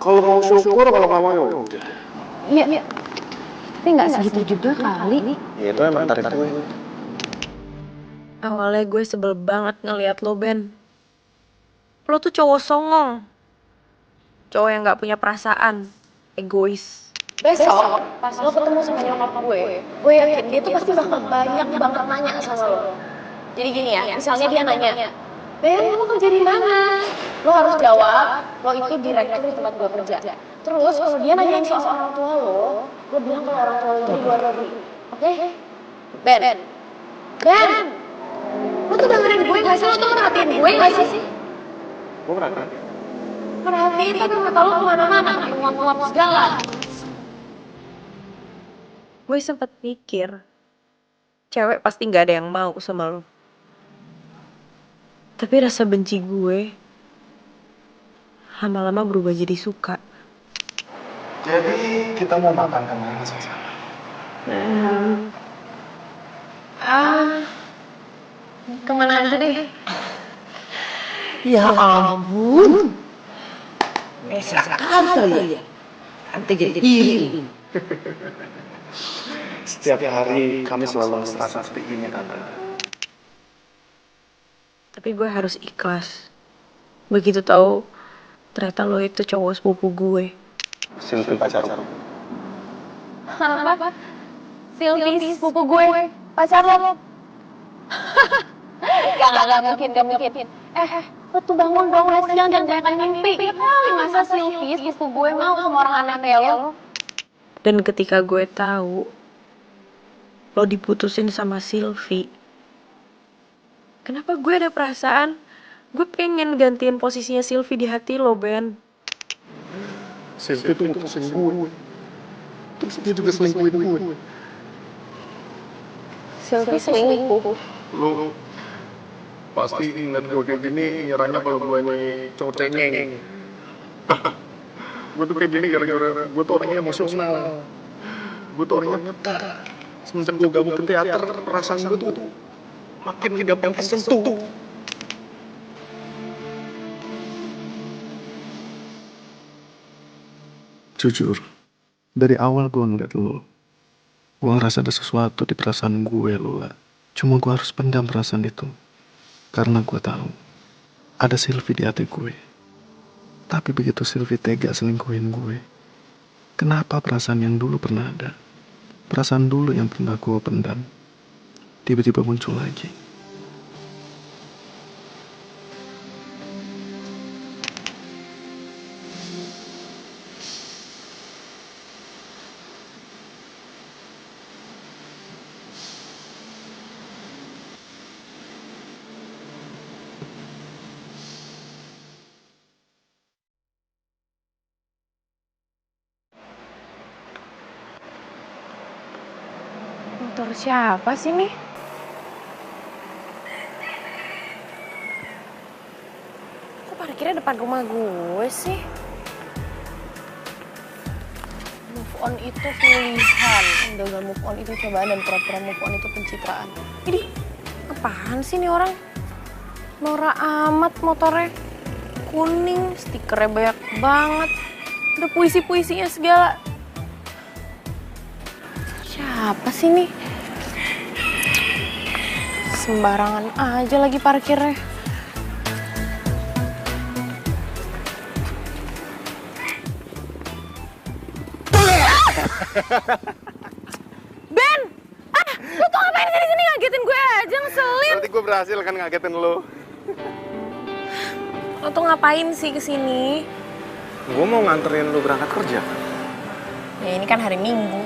Kalau mau syukur, kalau nggak mau ya udah. Iya. Tapi gak segitu juga kali. Ya, itu emang tarif gue. Awalnya gue sebel banget ngeliat lo, Ben. Lo tuh cowok songong. Cowok yang gak punya perasaan. Egois. Besok, pas lo ketemu sama nyokap gue yakin dia tuh pasti bakal banyak banget nanya sama lo. Jadi gini ya, misalnya dia nanya, Ben, lo kerja di mana? Lo harus jawab, lo itu direktur di tempat gue kerja. Terus kalau dia nanyain soal orang tua lo bilang kalau orang tua lo di luar negeri. Oke? Ben! Lo tuh dengerin gue gak sih? Lo tuh perhatiin gue gak sih? Gue perhatiin. Perhatiin tapi mata lo kemana-mana, nguap-nguap segala. Gue sempet mikir, cewek pasti gak ada yang mau sama lo. Tapi rasa benci gue lama-lama berubah jadi suka. Jadi kita mau makan kemana sayang? Kemana aja deh? Ya ampun. Bisa kali ya. Nanti jadi piring. Setiap hari kami selalu mesra seperti ini, Tante. Tapi gue harus ikhlas. Begitu tahu ternyata lo itu cowok sepupu gue. Sylvie pacarku. Apa? Sylvie sepupu gue, pacar lo? Gak mungkin. Lo tuh bangun dong, jangan banyak mimpi. Masa Sylvie sepupu gue mau sama orang aneh kayak lo? Dan ketika gue tahu lo diputusin sama Sylvie, kenapa gue ada perasaan gue pengen gantiin posisinya Sylvie di hati lo, Ben. Sylvie tuh mutusin gue. Terus dia juga selingkuhin gue. Sylvie selingkuh. Lu pasti inget gue kayak gini, nyerahnya kalau gue nih cowok cengeng. Gue tuh kayak gini gara-gara gue tuh orangnya emosional. Gue tuh orangnya peka. Semenjak gue gabung ke teater, perasaan gue tuh makin gampang tersentuh. Jujur, dari awal gue ngeliat lo, gue ngerasa ada sesuatu di perasaan gue, Lola. Cuma gue harus pendam perasaan itu. Karena gue tahu, ada Sylvie di hati gue. Tapi begitu Sylvie tega selingkuhin gue, kenapa perasaan yang dulu pernah ada, perasaan dulu yang pernah gue pendam, tiba-tiba muncul lagi. Motor siapa sih nih? Kok parkirnya depan rumah gue sih? Move on itu pilihan, gagal move on itu cobaan, dan pura-pura move on itu pencitraan. Ini apaan sih nih orang? Norak amat motornya. Kuning, stikernya banyak banget. Ada puisi-puisinya segala. Siapa sih nih? Sembarangan aja lagi parkirnya. Ben! Lu tuh ngapain di sini ngagetin gue aja, ngeselin. Berarti gue berhasil kan ngagetin lo. Lo tuh ngapain sih kesini? Gue mau nganterin lo berangkat kerja. Ya ini kan hari Minggu.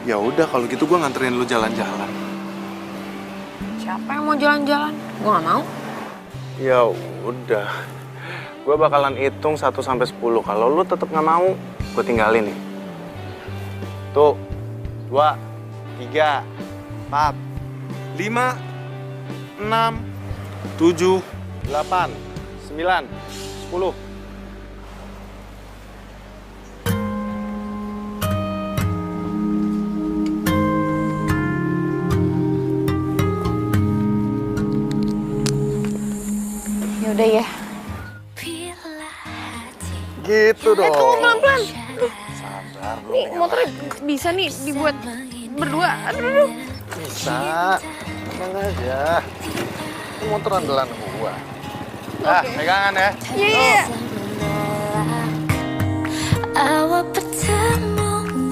Ya udah kalau gitu gue nganterin lo jalan-jalan. Siapa yang mau jalan-jalan? Gue gak mau. Ya udah. Gue bakalan hitung 1 sampai 10. Kalau lo tetap nggak mau, gue tinggalin nih. Tuh, 2, 3, 4, 5, 6, 7, 8, 9, 10. Yaudah ya. Gitu dong. Tunggu pelan-pelan. Sabar dong. Nih motornya bisa nih dibuat berdua. Aduh. Bisa. Tenang aja. Ini motor andalan gua. Ah, pegangan ya. Iya. Awal pertemuan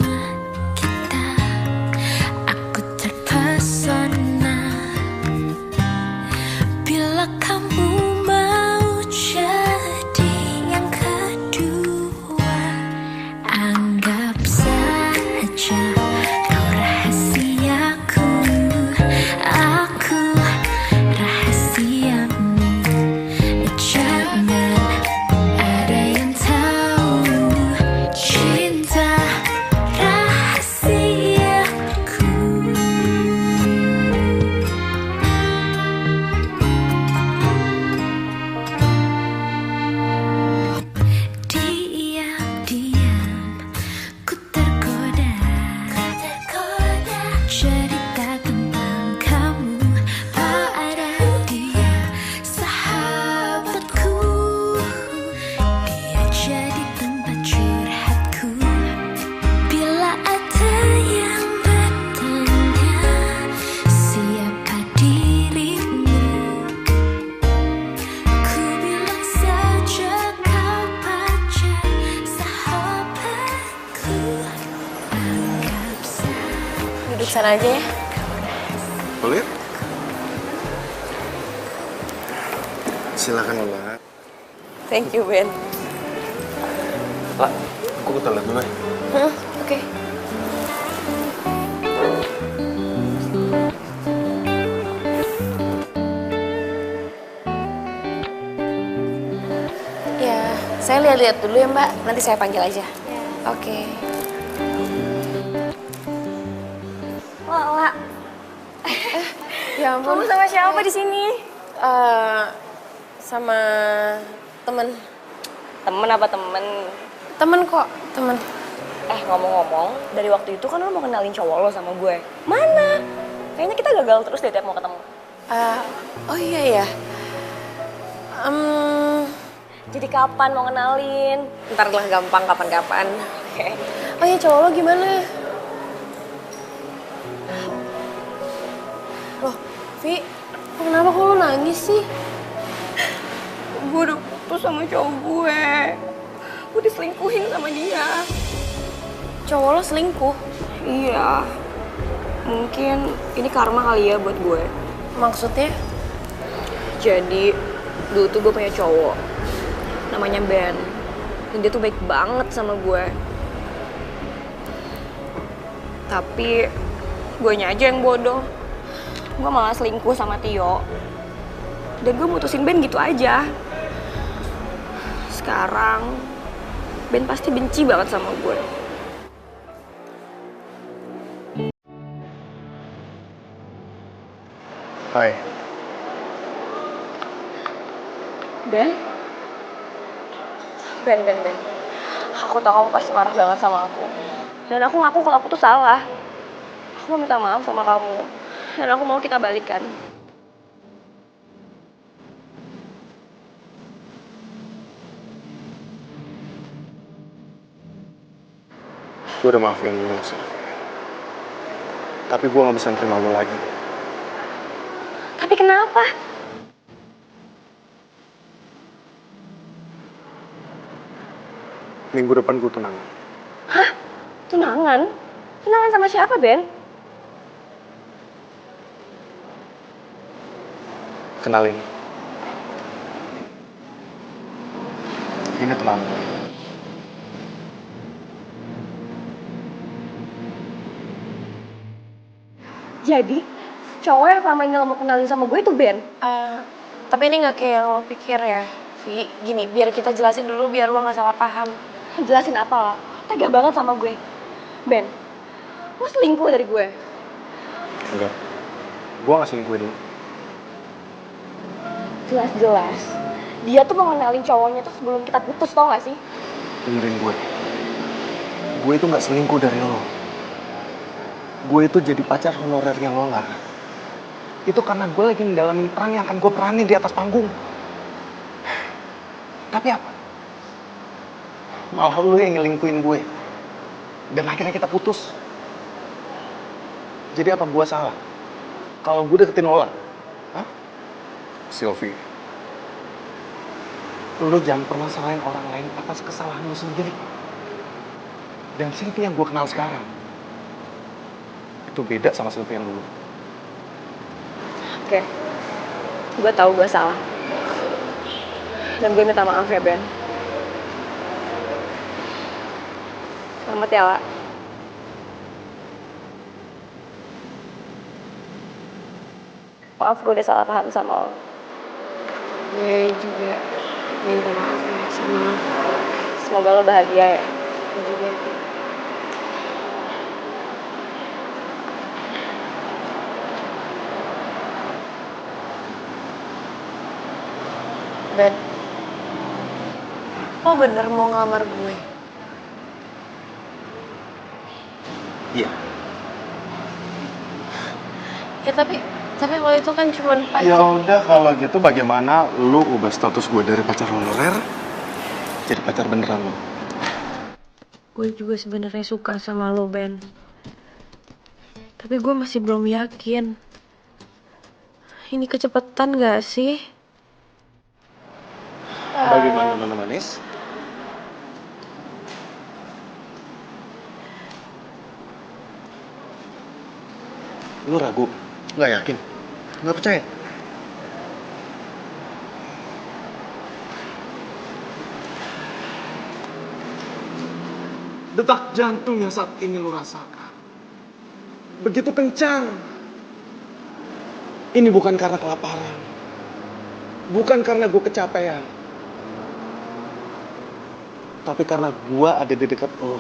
kita, aku terpesona. Bila kamu mau jadi yang kedua, anggap saja kau rahasiaku, aku rahasiamu. Jangan ada yang tahu cinta rahasiaku. Diam-diam ku tergoda cerita tentang kamu pada dia, sahabatku. Dia jadi tempat curhatku. Bila ada yang bertanya siapa dirimu, ku bilang saja kau pacar sahabatku. Anggap saja. Duduk sana aja ya. Boleh? Silakan Lola. Thank you, Ben. Lah, aku ke toilet dulu ya. Oke. Ya, saya lihat-lihat dulu ya, Mbak. Nanti saya panggil aja. Oke. Lala, Ya ampun. kamu sama siapa di sini? Sama temen. Temen apa temen? Temen kok, temen. Ngomong-ngomong, dari waktu itu kan lo mau kenalin cowok lo sama gue. Mana? Kayaknya kita gagal terus deh tiap mau ketemu. Oh iya ya. Jadi kapan mau kenalin? Ntar lah gampang kapan-kapan. Oke. Oh iya, cowok lo gimana? Loh, Vi, kenapa kok lo nangis sih? Gue udah putus sama cowok gue. Gue diselingkuhin sama dia. Cowok lo selingkuh? Iya. Mungkin ini karma kali ya buat gue. Maksudnya? Jadi, dulu tuh gue punya cowok. Namanya Ben. Dan dia tuh baik banget sama gue. Tapi, guenya aja yang bodoh. Gue malah selingkuh sama Tio. Dan gue mutusin Ben gitu aja. Sekarang, Ben pasti benci banget sama gue. Hai. Ben? Ben. Aku tau kamu pasti marah banget sama aku. Dan aku ngaku kalau aku tuh salah. Aku mau minta maaf sama kamu. Dan aku mau kita balikan. Gue udah maafin lo sih. Tapi gue gak bisa terima lo lagi. Tapi kenapa? Minggu depan gue tunangan. Hah? Tunangan? Tunangan sama siapa, Ben? Kenalin. Ini teman gue. Jadi, cowok yang selama ini lo mau kenalin sama gue itu Ben? Tapi ini nggak kayak yang lo pikir ya, Vi. Gini, biar kita jelasin dulu biar lo nggak salah paham. Jelasin apa lah? Tega banget sama gue. Ben, lo selingkuh dari gue. Enggak. Gue gak selingkuhin lo. Jelas-jelas, dia tuh mau kenalin cowoknya tuh sebelum kita putus, tau gak sih? Dengerin gue. Gue itu gak selingkuh dari lo. Gue itu jadi pacar honorernya Lola. Itu karena gue lagi mendalamin perang yang akan gue peranin di atas panggung. Tapi apa? Malah lo yang ngelingkuin gue. Dan akhirnya kita putus. Jadi apa gue salah? Kalau gue deketin Lola? Hah? Sylvie, lo jangan pernah salahin orang lain atas kesalahan lo sendiri. Dan Sylvie yang gue kenal sekarang itu beda sama Sylvie yang dulu. Oke, gue tahu gue salah. Dan gue minta maaf ya, Ben. Selamat ya, Wak. Maaf, gue udah salah paham sama lo. Gue juga minta maaf ya sama lo. Semoga lo bahagia ya. Gue juga. Ben, lo bener mau ngelamar gue? Iya. Ya tapi lo itu kan cuma pacar. Ya udah kalau gitu bagaimana lu ubah status gue dari pacar honorer jadi pacar beneran lo? Gue juga sebenarnya suka sama lo, Ben. Tapi gue masih belum yakin. Ini kecepatan gak sih? Bagaimana Nona Manis? Lu ragu? Nggak yakin? Nggak percaya? Detak jantung yang saat ini lu rasakan begitu kencang. Ini bukan karena kelaparan, bukan karena gue kecapean, tapi karena gue ada di dekat lo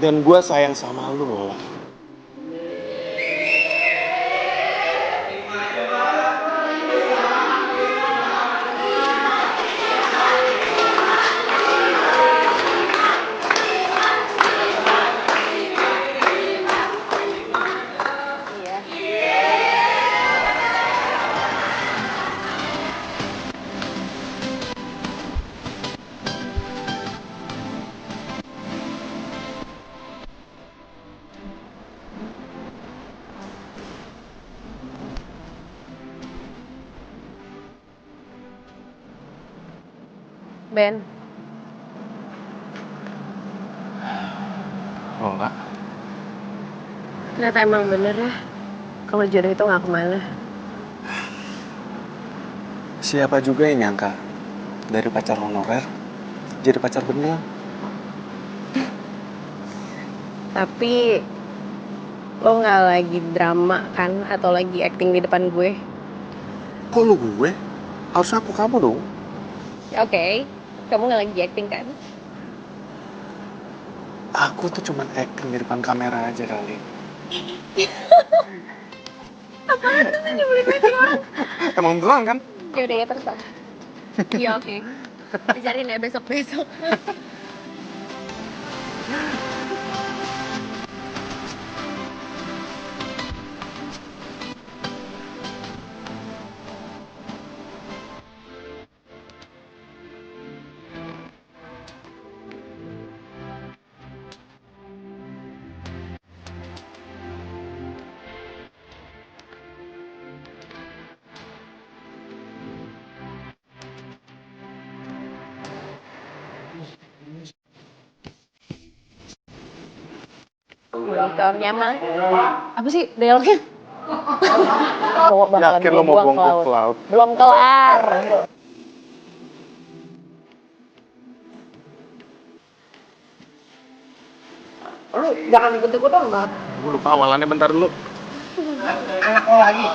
dan gue sayang sama lo. Ben, Lola, ternyata emang bener ya. Kalau jodoh itu nggak kemana. siapa juga yang nyangka dari pacar honorer jadi pacar beneran? Tapi lo nggak lagi drama kan atau lagi acting di depan gue? Kok lu gue? Harusnya aku kamu dong. Oke, kamu nggak lagi acting kan? Aku tuh cuman acting di depan kamera aja kali. Apaan sih nyebelin banget orang? Emang beneran kan? Yaudah ya terserah. Iya oke. Dicariin ya besok-besok. Monitornya mah. Apa sih dialognya? Bawa bakalan Yakin lo mau buang ke ke laut? Belum kelar. Lu jangan ikut-ikutan, Mbak. Gue lupa awalannya bentar dulu. Anak lo lagi.